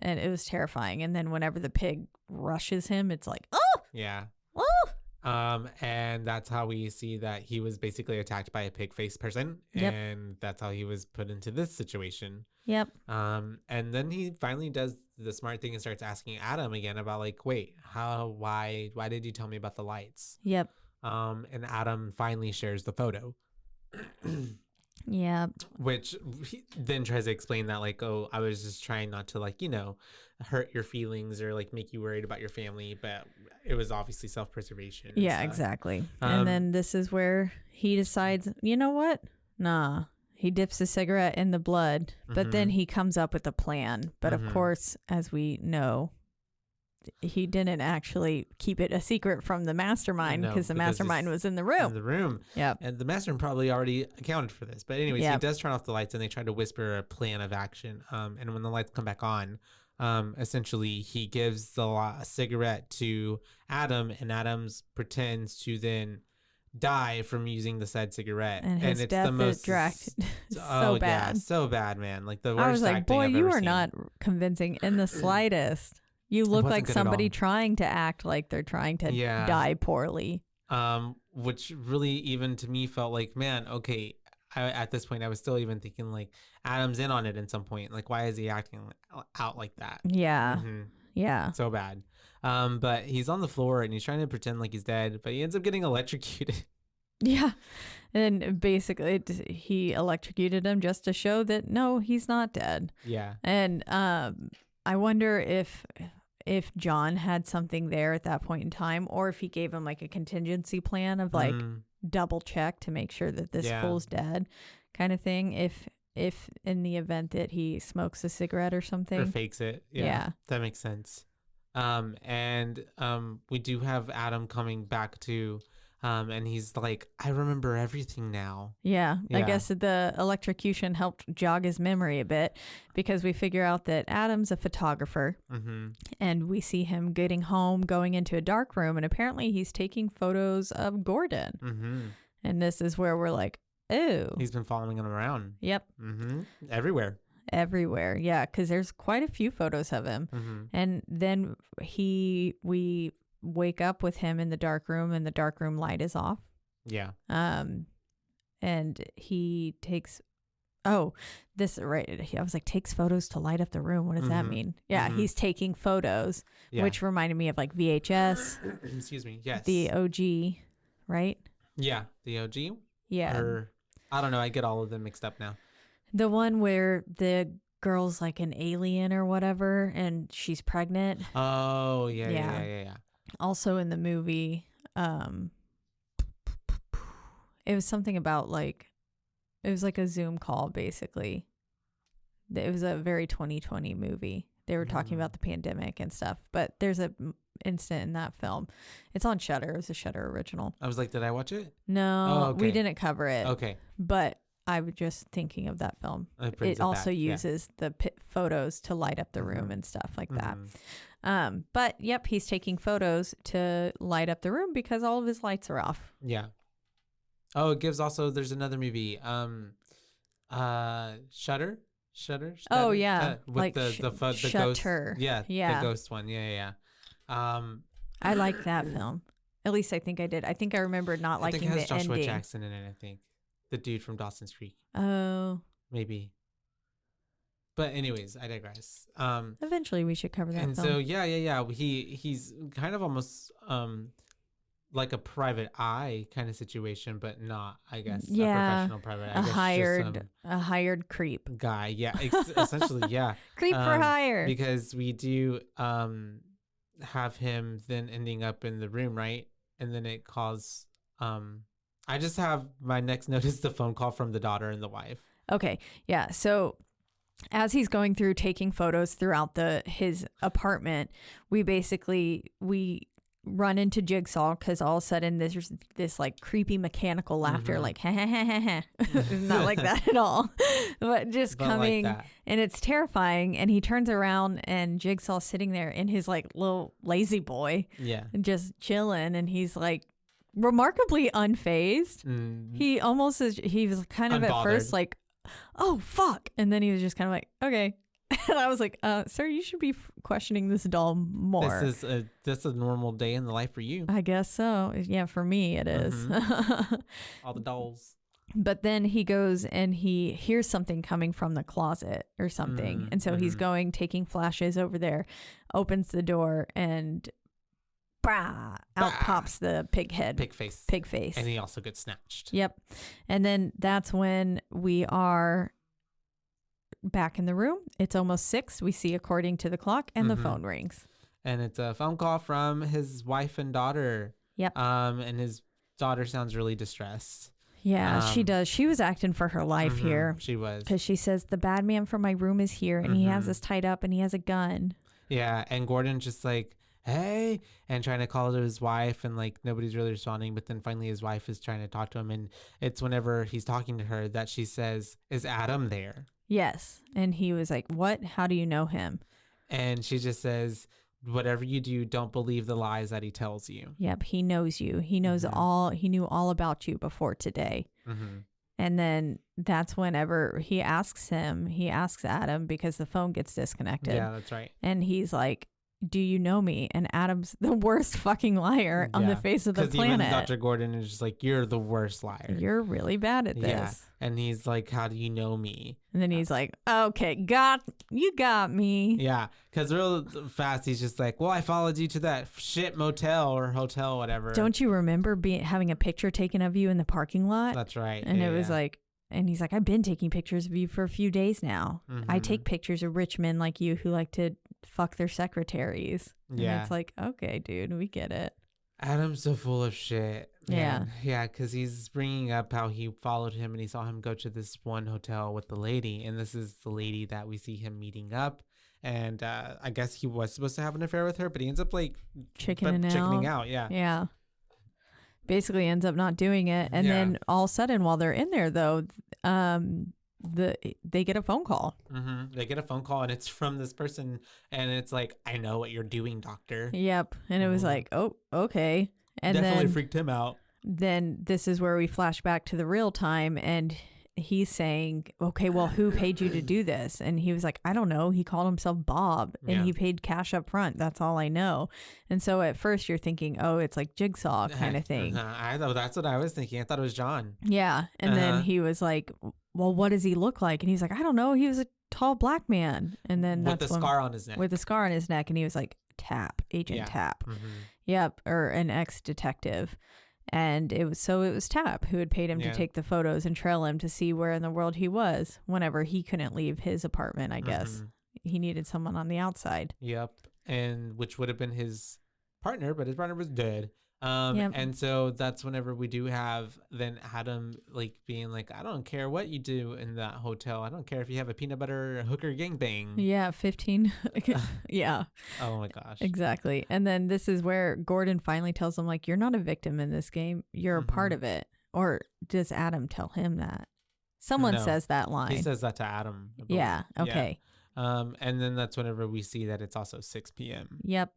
Speaker 3: and it was terrifying. And then whenever the pig rushes him, it's like, oh,
Speaker 4: yeah,
Speaker 3: oh.
Speaker 4: And that's how we see that he was basically attacked by a pig-faced person, and that's how he was put into this situation.
Speaker 3: Yep.
Speaker 4: And then he finally does the smart thing and starts asking Adam again about like, wait, why did you tell me about the lights?
Speaker 3: Yep.
Speaker 4: And Adam finally shares the photo.
Speaker 3: Yeah.
Speaker 4: Which he then tries to explain that like, oh, I was just trying not to like, hurt your feelings or like make you worried about your family, but it was obviously self-preservation.
Speaker 3: Yeah, exactly. And then this is where he decides, you know what? Nah. He dips a cigarette in the blood, but then he comes up with a plan. But of course, as we know, he didn't actually keep it a secret from the mastermind because the mastermind was in the room.
Speaker 4: In the room.
Speaker 3: Yeah.
Speaker 4: And the mastermind probably already accounted for this. But anyways, he does turn off the lights, and they try to whisper a plan of action. And when the lights come back on, essentially he gives a cigarette to Adam, and Adams pretends to then die from using the said cigarette,
Speaker 3: and his
Speaker 4: it's
Speaker 3: death
Speaker 4: the most
Speaker 3: is dragged
Speaker 4: so bad. Yeah, so bad, man. Like the worst.
Speaker 3: I was like,
Speaker 4: acting
Speaker 3: boy,
Speaker 4: I've
Speaker 3: you
Speaker 4: ever
Speaker 3: are
Speaker 4: seen.
Speaker 3: not convincing in the slightest. You look like somebody trying to act like they're trying to die poorly.
Speaker 4: Which really even to me felt like, man, okay, at this point, I was still even thinking like Adam's in on it at some point. Like, why is he acting out like that?
Speaker 3: Yeah. Yeah.
Speaker 4: So bad. But he's on the floor and he's trying to pretend like he's dead, but he ends up getting electrocuted.
Speaker 3: Yeah. And basically he electrocuted him just to show that no, he's not dead.
Speaker 4: Yeah.
Speaker 3: And I wonder if John had something there at that point in time, or if he gave him like a contingency plan of like double check to make sure that this fool's dead kind of thing. If in the event that he smokes a cigarette or something.
Speaker 4: Or fakes it. Yeah. That makes sense. And we do have Adam coming back to, and he's like, I remember everything now.
Speaker 3: Yeah. I guess the electrocution helped jog his memory a bit, because we figure out that Adam's a photographer, and we see him getting home, going into a dark room, and apparently he's taking photos of Gordon. And this is where we're like, oh.
Speaker 4: He's been following him around.
Speaker 3: Yep.
Speaker 4: Everywhere.
Speaker 3: Yeah, because there's quite a few photos of him. And then we wake up with him in the dark room, and the dark room light is off.
Speaker 4: Yeah.
Speaker 3: And he takes this right. I was like, takes photos to light up the room. What does that mean? Yeah, he's taking photos, which reminded me of like VHS.
Speaker 4: Excuse me. Yes.
Speaker 3: The OG, right?
Speaker 4: Yeah, the OG.
Speaker 3: Yeah.
Speaker 4: Or I don't know. I get all of them mixed up now.
Speaker 3: The one where the girl's like an alien or whatever, and she's pregnant.
Speaker 4: Oh yeah.
Speaker 3: Also in the movie, it was something about like, it was like a Zoom call basically. It was a very 2020 movie. They were talking about the pandemic and stuff, but there's a instant in that film. It's on Shudder. It was a Shudder original.
Speaker 4: I was like, did I watch it?
Speaker 3: No, we didn't cover it.
Speaker 4: Okay.
Speaker 3: But I was just thinking of that film. It also uses the photos to light up the room and stuff like that. But yep, he's taking photos to light up the room because all of his lights are off.
Speaker 4: Yeah. Oh, it gives also, there's another movie, Shudder.
Speaker 3: Oh yeah,
Speaker 4: with
Speaker 3: like
Speaker 4: the
Speaker 3: Shutter.
Speaker 4: Ghost. Yeah,
Speaker 3: yeah,
Speaker 4: the ghost one. Yeah.
Speaker 3: I like that film. At least I think I did. I think I remember not liking the ending.
Speaker 4: I think it has Joshua Jackson in it. I think the dude from Dawson's Creek.
Speaker 3: Oh,
Speaker 4: maybe. But anyways, I digress.
Speaker 3: Eventually, we should cover that.
Speaker 4: And
Speaker 3: film.
Speaker 4: so yeah. He's kind of almost like a private eye kind of situation, but not, I guess.
Speaker 3: Yeah,
Speaker 4: a professional private eye.
Speaker 3: A hired creep
Speaker 4: guy. Yeah, essentially, yeah.
Speaker 3: Creep for hire.
Speaker 4: Because we do have him then ending up in the room, right? And then it calls. I just have my next note is the phone call from the daughter and the wife.
Speaker 3: Okay, yeah. So as he's going through taking photos throughout his apartment, we run into Jigsaw because all of a sudden there's this like creepy mechanical laughter, like ha ha ha ha ha. Not like that at all, but just coming, like, and it's terrifying. And he turns around and Jigsaw's sitting there in his like little lazy boy, just chilling, and he's like remarkably unfazed. He almost he was kind of unbothered. At first like, oh fuck, and then he was just kind of like, okay. And I was like, sir, you should be questioning this doll more.
Speaker 4: This is a normal day in the life for you.
Speaker 3: I guess so. Yeah, for me it is.
Speaker 4: All the dolls.
Speaker 3: But then he goes and he hears something coming from the closet or something. And so he's going, taking flashes over there, opens the door, and out pops the pig head.
Speaker 4: Pig face. And he also gets snatched.
Speaker 3: Yep. And then that's when we are back in the room. It's almost 6. We see according to the clock, and the phone rings.
Speaker 4: And it's a phone call from his wife and daughter.
Speaker 3: Yep.
Speaker 4: And his daughter sounds really distressed.
Speaker 3: Yeah, she does. She was acting for her life here.
Speaker 4: She was.
Speaker 3: Because she says, the bad man from my room is here, and he has us tied up, and he has a gun.
Speaker 4: Yeah, and Gordon's just like, hey, and trying to call to his wife, and like nobody's really responding. But then finally his wife is trying to talk to him, and it's whenever he's talking to her that she says, is Adam there?
Speaker 3: Yes. And he was like, what? How do you know him?
Speaker 4: And she just says, whatever you do, don't believe the lies that he tells you.
Speaker 3: Yep. He knows you. He knows he knew all about you before today. And then that's whenever he asks Adam, because the phone gets disconnected.
Speaker 4: Yeah, that's right.
Speaker 3: And he's like, do you know me? And Adam's the worst fucking liar on the face of the planet.
Speaker 4: Even Dr. Gordon is just like, you're the worst liar.
Speaker 3: You're really bad at this.
Speaker 4: Yeah. And he's like, how do you know me?
Speaker 3: And then he's like, okay, you got me.
Speaker 4: Yeah. Because real fast, he's just like, well, I followed you to that shit motel or hotel, whatever.
Speaker 3: Don't you remember having a picture taken of you in the parking lot?
Speaker 4: That's right.
Speaker 3: And it was like, and he's like, I've been taking pictures of you for a few days now. I take pictures of rich men like you who like to fuck their secretaries. And it's like, okay, dude, we get it.
Speaker 4: Adam's so full of shit. Man.
Speaker 3: Yeah.
Speaker 4: Yeah, because he's bringing up how he followed him and he saw him go to this one hotel with the lady. And this is the lady that we see him meeting up. And I guess he was supposed to have an affair with her, but he ends up like chickening out. Yeah.
Speaker 3: Yeah. Basically ends up not doing it. And then all of a sudden, while they're in there, though, they get a phone call.
Speaker 4: They get a phone call and it's from this person. And it's like, I know what you're doing, doctor.
Speaker 3: Yep. And it was like, oh, okay. And
Speaker 4: definitely
Speaker 3: then
Speaker 4: freaked him out.
Speaker 3: Then this is where we flash back to the real time. And he's saying, okay, well, who paid you to do this? And he was like, I don't know. He called himself Bob and he paid cash up front. That's all I know. And so at first you're thinking, oh, it's like Jigsaw kind of thing.
Speaker 4: I know, that's what I was thinking. I thought it was John.
Speaker 3: Yeah. And then he was like, well, what does he look like? And he's like, I don't know. He was a tall black man. And then
Speaker 4: with the scar on his neck.
Speaker 3: With the scar on his neck. And he was like, Agent Tap. Yep. Or an ex-detective. And it was Tap who had paid him to take the photos and trail him to see where in the world he was whenever he couldn't leave his apartment, I guess. He needed someone on the outside.
Speaker 4: Yep. And which would have been his partner, but his partner was dead. And so that's whenever we do have then Adam like being like, I don't care what you do in that hotel. I don't care if you have a peanut butter hooker gangbang.
Speaker 3: Yeah, 15. Yeah.
Speaker 4: Oh my gosh.
Speaker 3: Exactly. And then this is where Gordon finally tells him, like, you're not a victim in this game. You're a part of it. Or does Adam tell him that? Someone says that line.
Speaker 4: He says that to Adam.
Speaker 3: Yeah. Okay.
Speaker 4: And then that's whenever we see that it's also 6 p.m.
Speaker 3: Yep.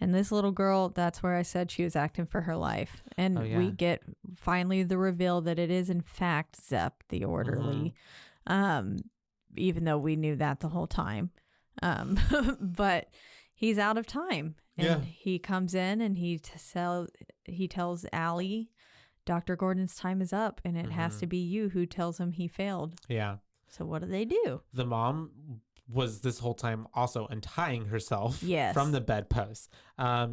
Speaker 3: And this little girl, that's where I said she was acting for her life. And we get finally the reveal that it is in fact Zepp, the orderly. Even though we knew that the whole time. But he's out of time. And he comes in and he tells Allie, Dr. Gordon's time is up and it has to be you who tells him he failed.
Speaker 4: Yeah.
Speaker 3: So what do?
Speaker 4: The mom was this whole time also untying herself from the bedpost.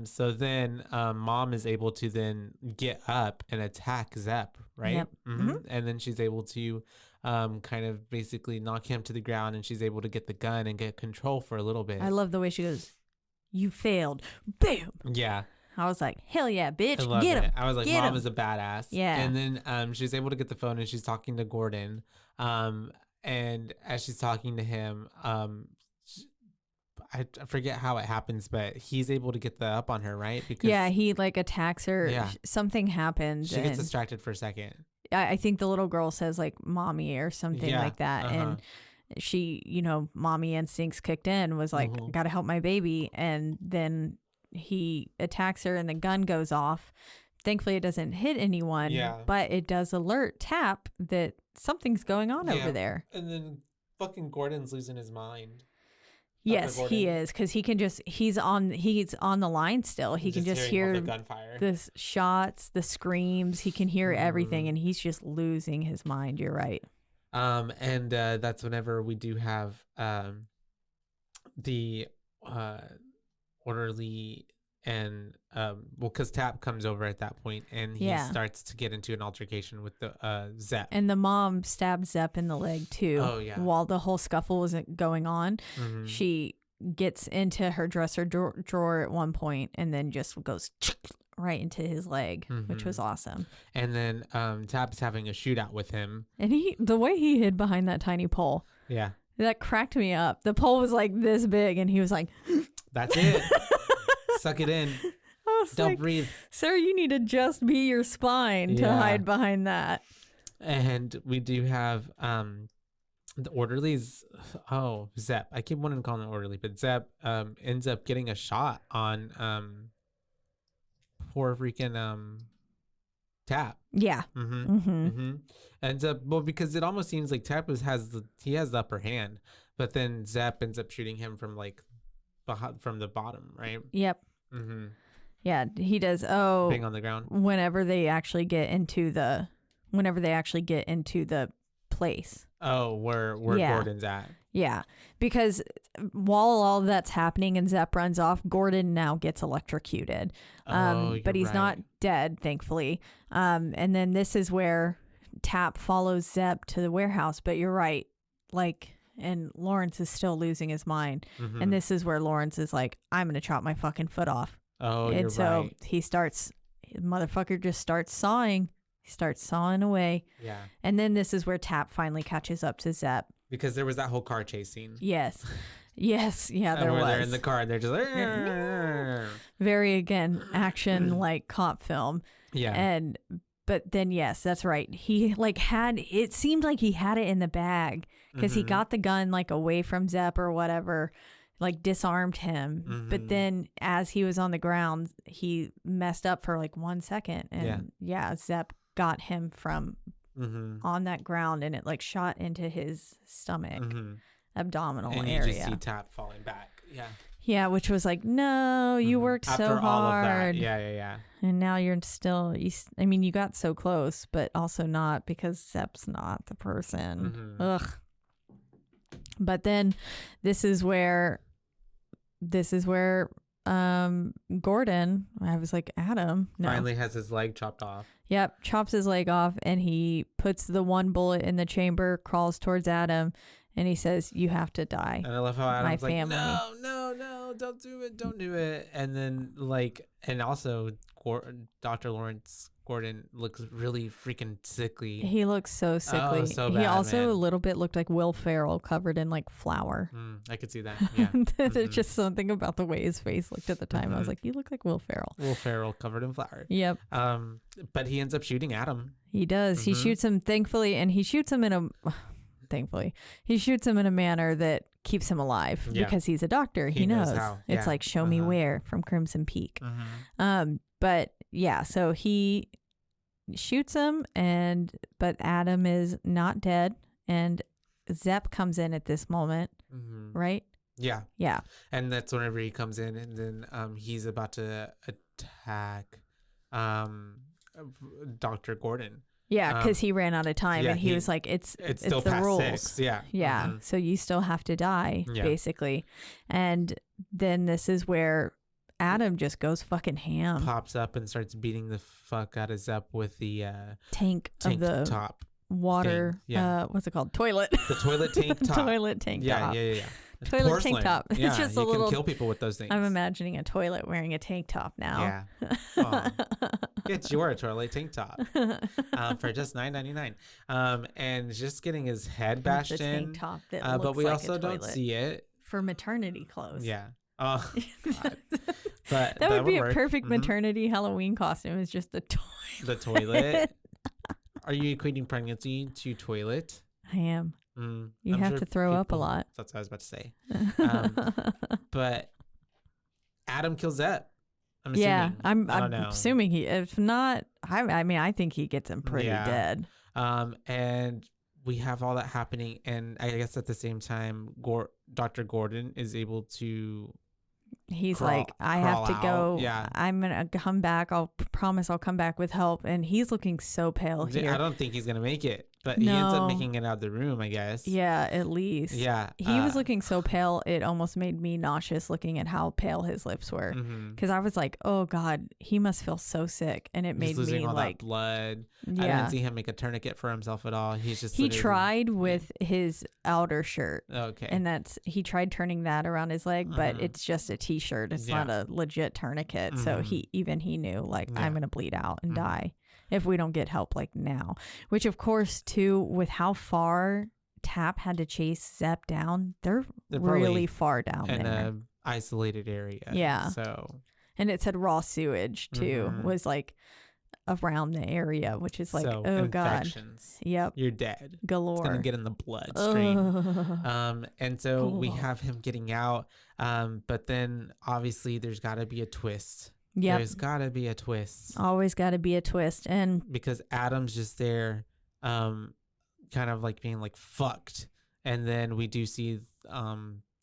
Speaker 4: So then mom is able to then get up and attack Zepp, right?
Speaker 3: Yep.
Speaker 4: And then she's able to kind of basically knock him to the ground and she's able to get the gun and get control for a little bit.
Speaker 3: I love the way she goes, you failed. Bam.
Speaker 4: Yeah.
Speaker 3: I was like, hell yeah, bitch.
Speaker 4: Get him.
Speaker 3: It.
Speaker 4: I was like,
Speaker 3: get
Speaker 4: mom
Speaker 3: him.
Speaker 4: is a badass.
Speaker 3: Yeah.
Speaker 4: And then she's able to get the phone and she's talking to Gordon. And as she's talking to him, I forget how it happens, but he's able to get the up on her, right?
Speaker 3: Because he like attacks her. Yeah. Something happens.
Speaker 4: She gets distracted for a second.
Speaker 3: I think the little girl says like mommy or something like that. And she, mommy instincts kicked in, was like, gotta help my baby. And then he attacks her and the gun goes off. Thankfully, it doesn't hit anyone, but it does alert Tap that something's going on over there.
Speaker 4: And then fucking Gordon's losing his mind.
Speaker 3: Yes, he is, because he's on the line still. He can just hear
Speaker 4: the gunfire,
Speaker 3: the shots, the screams. He can hear everything, and he's just losing his mind. You're right.
Speaker 4: And that's whenever we do have the orderly. And because Tap comes over at that point and he starts to get into an altercation with the Zepp. And
Speaker 3: the mom stabbed Zepp in the leg too.
Speaker 4: Oh yeah.
Speaker 3: While the whole scuffle wasn't going on, she gets into her dresser drawer at one point and then just goes right into his leg, which was awesome.
Speaker 4: And then Tap's having a shootout with him.
Speaker 3: And the way he hid behind that tiny pole.
Speaker 4: Yeah.
Speaker 3: That cracked me up. The pole was like this big and he was like,
Speaker 4: that's it. Suck it in. Don't breathe.
Speaker 3: Sir, you need to just be your spine to hide behind that.
Speaker 4: And we do have the orderlies. Oh, Zepp. I keep wanting to call him orderly, but Zepp ends up getting a shot on poor freaking Tap.
Speaker 3: Yeah.
Speaker 4: Ends up because it almost seems like Tap has the upper hand, but then Zepp ends up shooting him from like from the bottom, right?
Speaker 3: Yep.
Speaker 4: Mm-hmm.
Speaker 3: Yeah, he does. Oh,
Speaker 4: Being on the ground.
Speaker 3: Whenever they actually get into the place.
Speaker 4: Oh, where
Speaker 3: Yeah.
Speaker 4: Gordon's at.
Speaker 3: Yeah, because while all that's happening and Zepp runs off, Gordon now gets electrocuted. But he's not dead, thankfully. And then this is where Tap follows Zepp to the warehouse. But you're right, like, and Lawrence is still losing his mind.
Speaker 4: Mm-hmm.
Speaker 3: And this is where Lawrence is like, I'm gonna chop my fucking foot off.
Speaker 4: Oh,
Speaker 3: and
Speaker 4: you're
Speaker 3: so
Speaker 4: right.
Speaker 3: motherfucker just starts sawing. He starts sawing away.
Speaker 4: Yeah.
Speaker 3: And then this is where Tap finally catches up to Zepp.
Speaker 4: Because there was that whole car chase scene.
Speaker 3: Yes. Yeah, there was.
Speaker 4: They're in the car and they're just like,
Speaker 3: very, again, action like cop film.
Speaker 4: yeah.
Speaker 3: But then, yes, that's right. He it seemed like he had it in the bag because he got the gun like away from Zepp or whatever, like disarmed him. But then as he was on the ground, he messed up for like 1 second. And Zepp got him from on that ground and it like shot into his stomach, abdominal
Speaker 4: and
Speaker 3: area.
Speaker 4: You just see Tap falling back. Yeah.
Speaker 3: Yeah, which was like, no, you worked
Speaker 4: After
Speaker 3: so
Speaker 4: all
Speaker 3: hard.
Speaker 4: of that. Yeah.
Speaker 3: And now you're still, you got so close, but also not because Zepp's not the person. Ugh. But then this is where Gordon, I was like, Adam, no.
Speaker 4: Finally has his leg chopped off.
Speaker 3: Yep, chops his leg off and he puts the one bullet in the chamber, crawls towards Adam, and he says, you have to die.
Speaker 4: And I love how Adam's like,
Speaker 3: family.
Speaker 4: no, don't do it. And then and also Dr. Lawrence Gordon looks really freaking sickly.
Speaker 3: He looks so sickly.
Speaker 4: So
Speaker 3: he
Speaker 4: bad,
Speaker 3: also
Speaker 4: man.
Speaker 3: a little bit looked like Will Ferrell covered in like flour.
Speaker 4: I could see that. Yeah.
Speaker 3: There's just something about the way his face looked at the time. I was like, you look like Will Ferrell.
Speaker 4: Will Ferrell covered in flour.
Speaker 3: Yep.
Speaker 4: But he ends up shooting Adam.
Speaker 3: He does. He shoots him, thankfully, and he shoots him in a manner that keeps him alive because he's a doctor. He knows.
Speaker 4: How.
Speaker 3: It's like Show Me Where from Crimson Peak. But yeah, so he shoots him, but Adam is not dead, and Zepp comes in at this moment, right?
Speaker 4: Yeah.
Speaker 3: Yeah.
Speaker 4: And that's whenever he comes in, and then he's about to attack Dr. Gordon.
Speaker 3: Yeah, because he ran out of time, and he was like, it's
Speaker 4: still
Speaker 3: the
Speaker 4: past
Speaker 3: rules.
Speaker 4: 6. Yeah.
Speaker 3: Yeah. So you still have to die, basically. And then this is where Adam just goes fucking ham.
Speaker 4: Pops up and starts beating the fuck out of Zepp with the
Speaker 3: tank of the
Speaker 4: top
Speaker 3: water.
Speaker 4: thing. Yeah.
Speaker 3: What's it called? Toilet.
Speaker 4: The toilet tank top.
Speaker 3: Toilet tank top.
Speaker 4: Yeah.
Speaker 3: Toilet
Speaker 4: Porcelain.
Speaker 3: tank top. It's
Speaker 4: Yeah,
Speaker 3: just
Speaker 4: you
Speaker 3: a little.
Speaker 4: can kill people with those things.
Speaker 3: I'm imagining a toilet wearing a tank top now.
Speaker 4: Yeah. Oh, get your toilet tank top for just $9.99. And just getting his head bashed
Speaker 3: It's a
Speaker 4: in.
Speaker 3: tank top that looks
Speaker 4: but we
Speaker 3: like
Speaker 4: also
Speaker 3: a
Speaker 4: don't
Speaker 3: toilet.
Speaker 4: see it.
Speaker 3: For maternity clothes.
Speaker 4: Yeah. Oh, God. But
Speaker 3: that would be a
Speaker 4: work.
Speaker 3: perfect maternity Halloween costume. It's just the toilet.
Speaker 4: The toilet. Are you equating pregnancy to toilet?
Speaker 3: I am. You
Speaker 4: I'm
Speaker 3: have
Speaker 4: sure
Speaker 3: to throw up a
Speaker 4: people-
Speaker 3: lot.
Speaker 4: That's what I was about to say. But Adam kills Zepp. I'm assuming.
Speaker 3: Yeah, I'm
Speaker 4: I don't know.
Speaker 3: assuming he. If not, I think he gets him pretty dead.
Speaker 4: And we have all that happening, and I guess at the same time, Dr. Gordon is able to.
Speaker 3: He's like, I have to go.
Speaker 4: Yeah.
Speaker 3: I'm gonna come back. I'll promise I'll come back with help. And he's looking so pale here.
Speaker 4: I don't think he's gonna make it, but he ends up making it out of the room, I guess.
Speaker 3: Yeah, at least.
Speaker 4: Yeah.
Speaker 3: He was looking so pale, it almost made me nauseous looking at how pale his lips were. Because I was like, oh God, he must feel so sick. And it made
Speaker 4: He's losing
Speaker 3: me
Speaker 4: all
Speaker 3: like
Speaker 4: that blood.
Speaker 3: Yeah.
Speaker 4: I didn't see him make a tourniquet for himself at all. He
Speaker 3: tried with his outer shirt.
Speaker 4: Okay.
Speaker 3: And he tried turning that around his leg, but it's just a t-shirt. It's not a legit tourniquet. So he knew like, I'm going to bleed out and die if we don't get help like now. Which of course too, with how far Tap had to chase Zepp down, they're really far down
Speaker 4: in
Speaker 3: there.
Speaker 4: an isolated area.
Speaker 3: Yeah.
Speaker 4: So.
Speaker 3: And it said raw sewage too, was like around the area, which is like,
Speaker 4: so,
Speaker 3: oh
Speaker 4: infections.
Speaker 3: God. Yep.
Speaker 4: You're dead.
Speaker 3: Galore.
Speaker 4: It's gonna get in the bloodstream. And so we have him getting out. But then obviously there's gotta be a twist.
Speaker 3: Yep.
Speaker 4: There's gotta be a twist.
Speaker 3: Always gotta be a twist. And
Speaker 4: because Adam's just there, kind of like being like fucked. And then we do see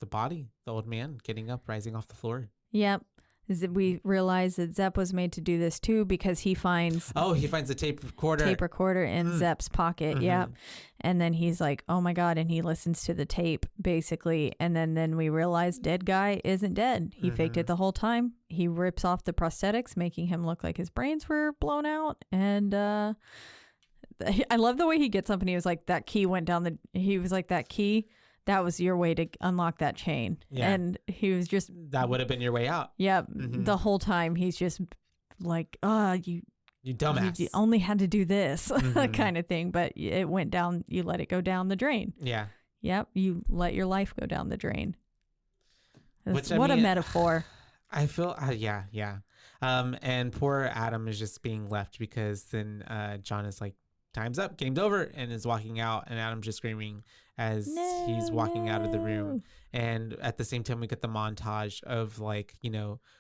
Speaker 4: the body, the old man getting up, rising off the floor.
Speaker 3: Yep. We realize that Zepp was made to do this too because he finds
Speaker 4: the tape recorder
Speaker 3: in Zepp's pocket. Yep. And then he's like, oh my God. And he listens to the tape basically. And then we realize dead guy isn't dead. He faked it the whole time. He rips off the prosthetics, making him look like his brains were blown out. And I love the way he gets up and he was like, that key that key. That was your way to unlock that chain. Yeah. And he was just...
Speaker 4: That would have been your way out.
Speaker 3: Yeah. The whole time he's just like, you dumbass. You only had to do this kind of thing. But it went down. You let it go down the drain.
Speaker 4: Yeah.
Speaker 3: Yep. You let your life go down the drain. What a metaphor.
Speaker 4: I feel... yeah. And poor Adam is just being left because then John is like, time's up, game's over, and is walking out, and Adam's just screaming as he's walking out of the room. And at the same time, we get the montage of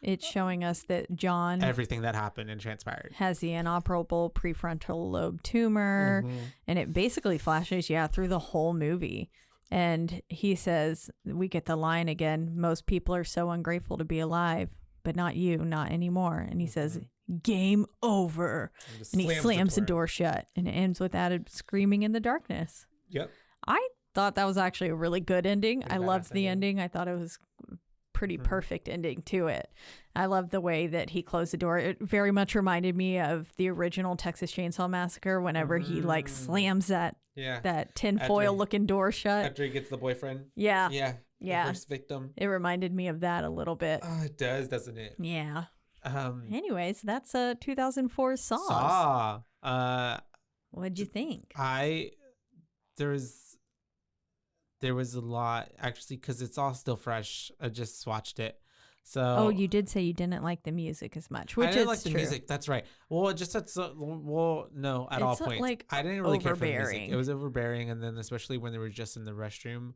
Speaker 3: it's showing us that John,
Speaker 4: everything that happened and transpired,
Speaker 3: has the inoperable prefrontal lobe tumor, and it basically flashes through the whole movie. And he says, we get the line again, most people are so ungrateful to be alive, but not you, not anymore. And he says, game over. And he slams the door shut, and it ends with Adam screaming in the darkness.
Speaker 4: Yep.
Speaker 3: I thought that was actually a really good ending. I loved the ending. I thought it was pretty perfect ending to it. I love the way that he closed the door. It very much reminded me of the original Texas Chainsaw Massacre whenever he slams that tinfoil looking door shut.
Speaker 4: After he gets the boyfriend.
Speaker 3: Yeah.
Speaker 4: Yeah. The first victim.
Speaker 3: It reminded me of that a little bit.
Speaker 4: Oh, it does, doesn't it?
Speaker 3: Yeah. Anyways, that's a 2004 Saw. What'd you think?
Speaker 4: There was a lot actually because it's all still fresh. I just watched it. So
Speaker 3: you did say you didn't like the music as much, which
Speaker 4: I didn't
Speaker 3: is
Speaker 4: like the
Speaker 3: true.
Speaker 4: music. That's right. Well, no, at all points. I didn't really care for the music. It was overbearing, and then especially when they were just in the restroom,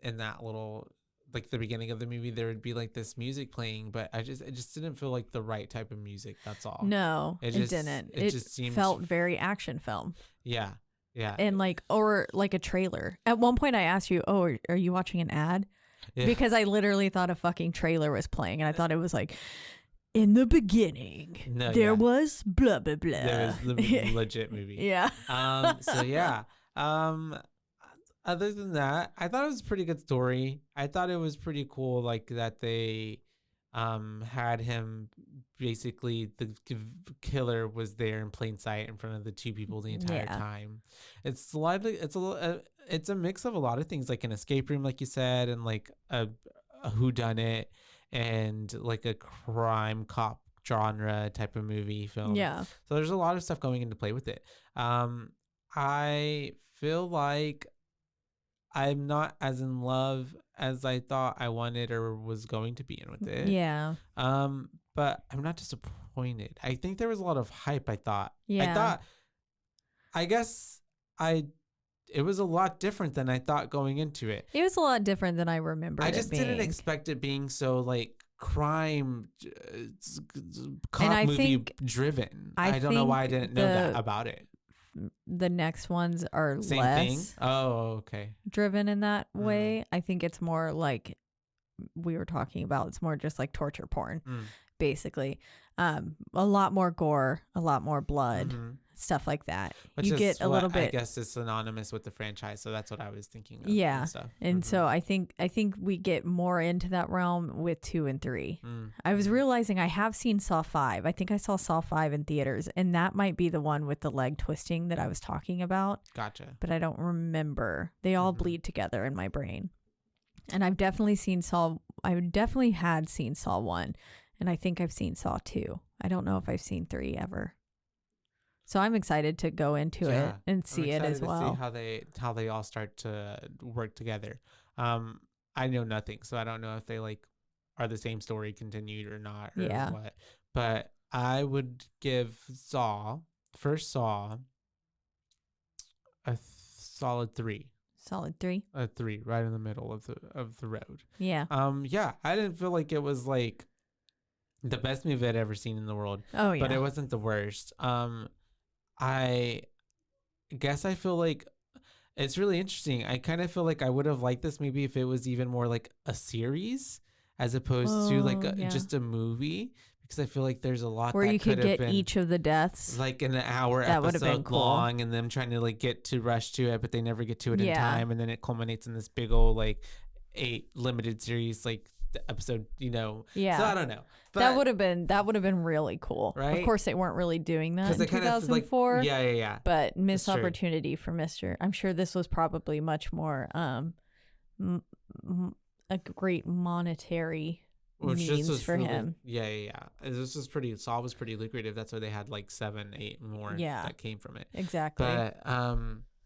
Speaker 4: in that little the beginning of the movie, there would be this music playing, but it just didn't feel like the right type of music. That's all.
Speaker 3: No, it didn't. It just felt very action film.
Speaker 4: Yeah. Yeah.
Speaker 3: And or like a trailer. At one point I asked you, are you watching an ad? Yeah. Because I literally thought a fucking trailer was playing, and I thought it was in the beginning, there was blah, blah, blah.
Speaker 4: There was the legit movie.
Speaker 3: Yeah.
Speaker 4: So yeah. Other than that, I thought it was a pretty good story. I thought it was pretty cool, that they had him basically, the killer was there in plain sight in front of the two people the entire time. It's a mix of a lot of things, like an escape room, like you said, and a whodunit, and a crime cop genre type of movie film.
Speaker 3: Yeah.
Speaker 4: So there's a lot of stuff going into play with it. I feel like I'm not as in love as I thought I wanted or was going to be in with it.
Speaker 3: Yeah.
Speaker 4: But I'm not disappointed. I think there was a lot of hype, I thought.
Speaker 3: Yeah.
Speaker 4: It was a lot different than I thought going into it.
Speaker 3: It was a lot different than I remember.
Speaker 4: I just didn't expect it being so crime cop movie driven. I don't know why I didn't know that about it.
Speaker 3: The next ones are
Speaker 4: same
Speaker 3: less
Speaker 4: thing. Oh, okay.
Speaker 3: Driven in that way. I think it's more like we were talking about. It's more just like torture porn, basically. A lot more gore, a lot more blood, stuff like that.
Speaker 4: Which
Speaker 3: you get a little bit.
Speaker 4: I guess is synonymous with the franchise, so that's what I was thinking of.
Speaker 3: Yeah,
Speaker 4: and stuff.
Speaker 3: And so I think we get more into that realm with 2 and 3. I was realizing I have seen Saw 5. I think I saw Saw 5 in theaters, and that might be the one with the leg twisting that I was talking about.
Speaker 4: Gotcha.
Speaker 3: But I don't remember. They all bleed together in my brain. And I've definitely seen Saw. I definitely had seen Saw 1, and I think I've seen Saw 2. I don't know if I've seen 3 ever. So I'm excited to go into it and see it as well.
Speaker 4: See how they all start to work together. I know nothing, so I don't know if they are the same story continued or not, or what. But I would give first Saw, a solid 3.
Speaker 3: Solid 3.
Speaker 4: A 3, right in the middle of the road.
Speaker 3: Yeah.
Speaker 4: Yeah. I didn't feel like it was the best movie I'd ever seen in the world.
Speaker 3: Oh yeah.
Speaker 4: But it wasn't the worst. I guess I feel like It's really interesting. I kind of feel like I would have liked this maybe if it was even more like a series as opposed to like just a movie, because I feel like there's a lot
Speaker 3: where
Speaker 4: that
Speaker 3: you could get
Speaker 4: been,
Speaker 3: each of the deaths,
Speaker 4: like an hour
Speaker 3: that would have been
Speaker 4: episode
Speaker 3: cool.
Speaker 4: long, and them trying to like get to rush to it, but they never get to it in
Speaker 3: Yeah.
Speaker 4: time, and then it culminates in this big old like 8 limited series like the episode, you know.
Speaker 3: Yeah.
Speaker 4: So I don't know. But,
Speaker 3: that would have been really cool.
Speaker 4: Right?
Speaker 3: Of course, they weren't really doing that in
Speaker 4: they kind of
Speaker 3: 2004.
Speaker 4: like, yeah.
Speaker 3: But missed
Speaker 4: That's true.
Speaker 3: opportunity for Mr. I'm sure this was probably much more a great monetary means for him.
Speaker 4: Yeah. This was pretty. Saw was pretty lucrative. That's why they had like 7, 8 more that came from it.
Speaker 3: Exactly.
Speaker 4: But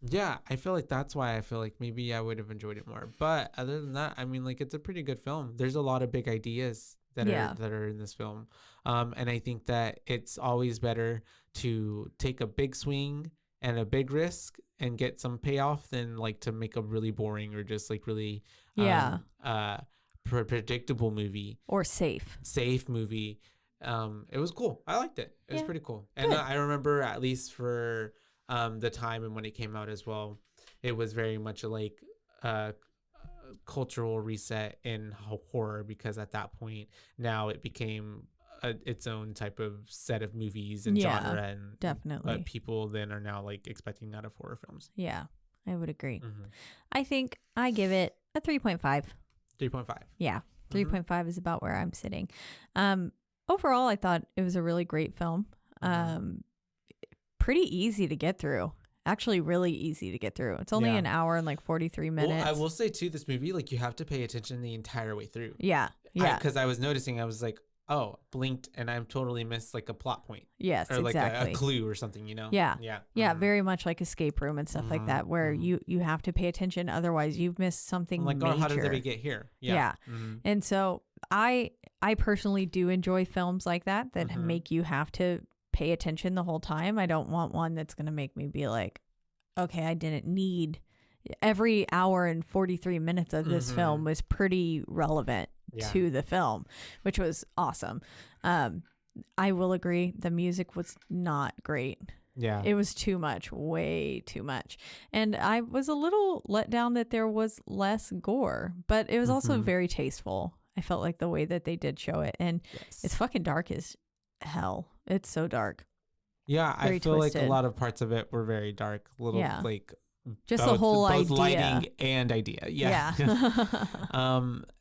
Speaker 4: yeah, I feel like that's why I feel like maybe I would have enjoyed it more. But other than that, I mean, like it's a pretty good film. There's a lot of big ideas that are in this film, and I think that it's always better to take a big swing and a big risk and get some payoff than like to make a really boring or just like really predictable movie
Speaker 3: or safe
Speaker 4: movie. It was cool. I liked it. It was pretty cool. And
Speaker 3: Good.
Speaker 4: I remember, at least for the time and when it came out as well, it was very much like cultural reset in horror, because at that point now it became its own type of set of movies and genre, and
Speaker 3: definitely
Speaker 4: people then are now like expecting that of horror films.
Speaker 3: Yeah, I would agree.
Speaker 4: Mm-hmm.
Speaker 3: I think I give it a 3.5.
Speaker 4: 3.5.
Speaker 3: Yeah, 3.5 is about where I'm sitting. Overall, I thought it was a really great film. Pretty easy to get through. Actually, really easy to get through. It's only an hour and like 43 minutes.
Speaker 4: Well, I will say too, this movie, like you have to pay attention the entire way through.
Speaker 3: Yeah.
Speaker 4: Because I was noticing, I was like, oh, blinked and I've totally missed like a plot point.
Speaker 3: Yes,
Speaker 4: or like
Speaker 3: exactly.
Speaker 4: a clue or something, you know?
Speaker 3: Yeah.
Speaker 4: Yeah.
Speaker 3: Very much like escape room and stuff like that, where you have to pay attention. Otherwise, you've missed something
Speaker 4: I'm like,
Speaker 3: major.
Speaker 4: oh, how did we get here?
Speaker 3: Yeah. And so I personally do enjoy films like that make you have to pay attention the whole time. I don't want one that's going to make me be like, okay, I didn't need every hour and 43 minutes of this film was pretty relevant to the film, which was awesome. I will agree. The music was not great.
Speaker 4: Yeah.
Speaker 3: It was too much, way too much. And I was a little let down that there was less gore, but it was also very tasteful. I felt like the way that they did show it. And it's fucking dark as hell. It's so dark.
Speaker 4: Yeah,
Speaker 3: Very
Speaker 4: I feel
Speaker 3: twisted.
Speaker 4: like a lot of parts of it were very dark. Like
Speaker 3: just
Speaker 4: both,
Speaker 3: the whole
Speaker 4: both
Speaker 3: idea.
Speaker 4: lighting and idea. Yeah.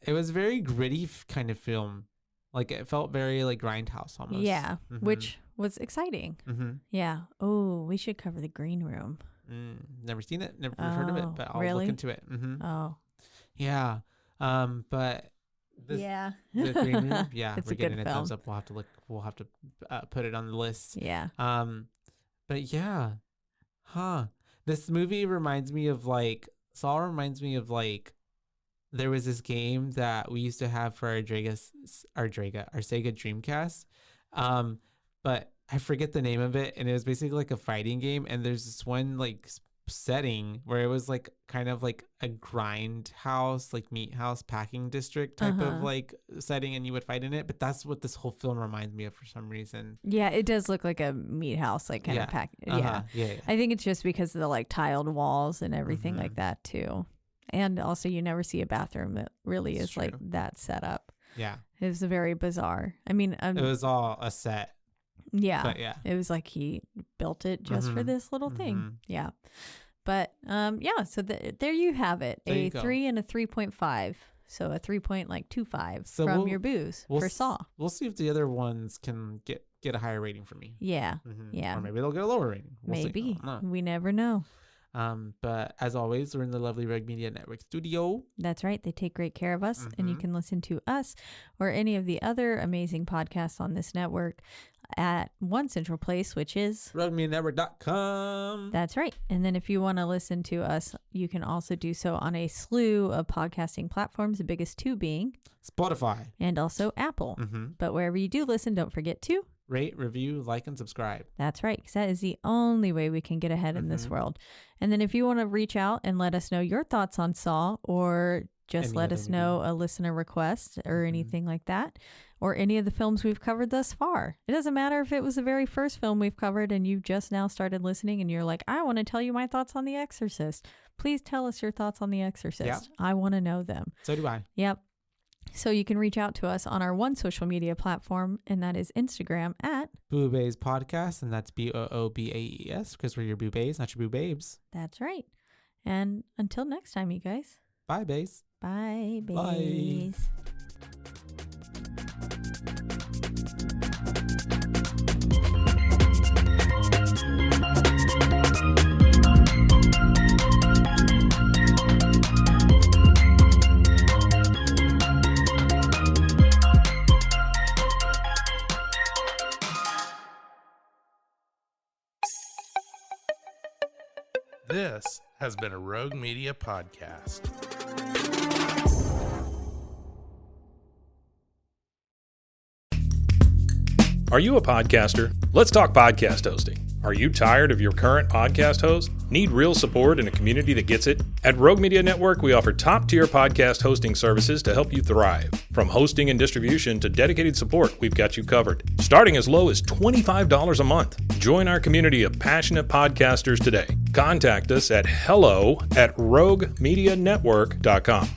Speaker 4: It was very gritty kind of film. Like it felt very like Grindhouse almost.
Speaker 3: Yeah, which was exciting. Yeah. Oh, we should cover The Green Room.
Speaker 4: Never seen it. Never heard of it, but I'll
Speaker 3: really?
Speaker 4: look into it.
Speaker 3: Oh.
Speaker 4: Yeah. But the Green Room. Yeah,
Speaker 3: It's
Speaker 4: we're
Speaker 3: a
Speaker 4: getting
Speaker 3: good
Speaker 4: a thumbs
Speaker 3: film.
Speaker 4: up. We'll have to look. We'll have to put it on the list.
Speaker 3: Yeah.
Speaker 4: But yeah, this movie reminds me of like Saw reminds me of like there was this game that we used to have for our Sega Dreamcast, but I forget the name of it, and it was basically like a fighting game, and there's this one like setting where it was like kind of like a grind house, like meat house packing district type of like setting, and you would fight in it. But that's what this whole film reminds me of for some reason.
Speaker 3: Yeah, it does look like a meat house, like kind of pack. Yeah. I think it's just because of the like tiled walls and everything like that too. And also you never see a bathroom that really is like that set up.
Speaker 4: Yeah.
Speaker 3: It was very bizarre. I mean,
Speaker 4: it was all a set.
Speaker 3: Yeah.
Speaker 4: But yeah.
Speaker 3: It was like he built it just for this little thing. Yeah. But yeah, so there you have it. A 3 and a 3.5. So a 3.25
Speaker 4: so
Speaker 3: from your booze for Saw.
Speaker 4: We'll see if the other ones can get a higher rating from me.
Speaker 3: Yeah. Yeah.
Speaker 4: Or maybe they'll get a lower rating. We'll
Speaker 3: maybe.
Speaker 4: see.
Speaker 3: We never know.
Speaker 4: But as always, we're in the lovely Rug Media Network studio.
Speaker 3: That's right. They take great care of us, and you can listen to us or any of the other amazing podcasts on this network at one central place, which is
Speaker 4: rugmedianetwork.com.
Speaker 3: That's right. And then if you want to listen to us, you can also do so on a slew of podcasting platforms, the biggest two being
Speaker 4: Spotify
Speaker 3: and also Apple. But wherever you do listen, don't forget to
Speaker 4: rate, review, like, and subscribe.
Speaker 3: That's right, because that is the only way we can get ahead in this world. And then if you want to reach out and let us know your thoughts on Saw, or just let us know a listener request or anything like that, or any of the films we've covered thus far. It doesn't matter if it was the very first film we've covered and you've just now started listening and you're like, I want to tell you my thoughts on The Exorcist. Please tell us your thoughts on The Exorcist.
Speaker 4: Yeah.
Speaker 3: I want to know them.
Speaker 4: So do I.
Speaker 3: Yep. So you can reach out to us on our one social media platform, and that is Instagram at
Speaker 4: BooBaes Podcast, and that's BOOBAES, because we're your BooBaes, not your BooBabes.
Speaker 3: That's right. And until next time, you guys.
Speaker 4: Bye, Baes.
Speaker 3: Bye,
Speaker 4: Bye.
Speaker 3: Baes.
Speaker 7: This has been a Rogue Media podcast.
Speaker 2: Are you a podcaster? Let's talk podcast hosting. Are you tired of your current podcast host? Need real support in a community that gets it? At Rogue Media Network, we offer top-tier podcast hosting services to help you thrive. From hosting and distribution to dedicated support, we've got you covered. Starting as low as $25 a month. Join our community of passionate podcasters today. Contact us at hello@roguemedianetwork.com.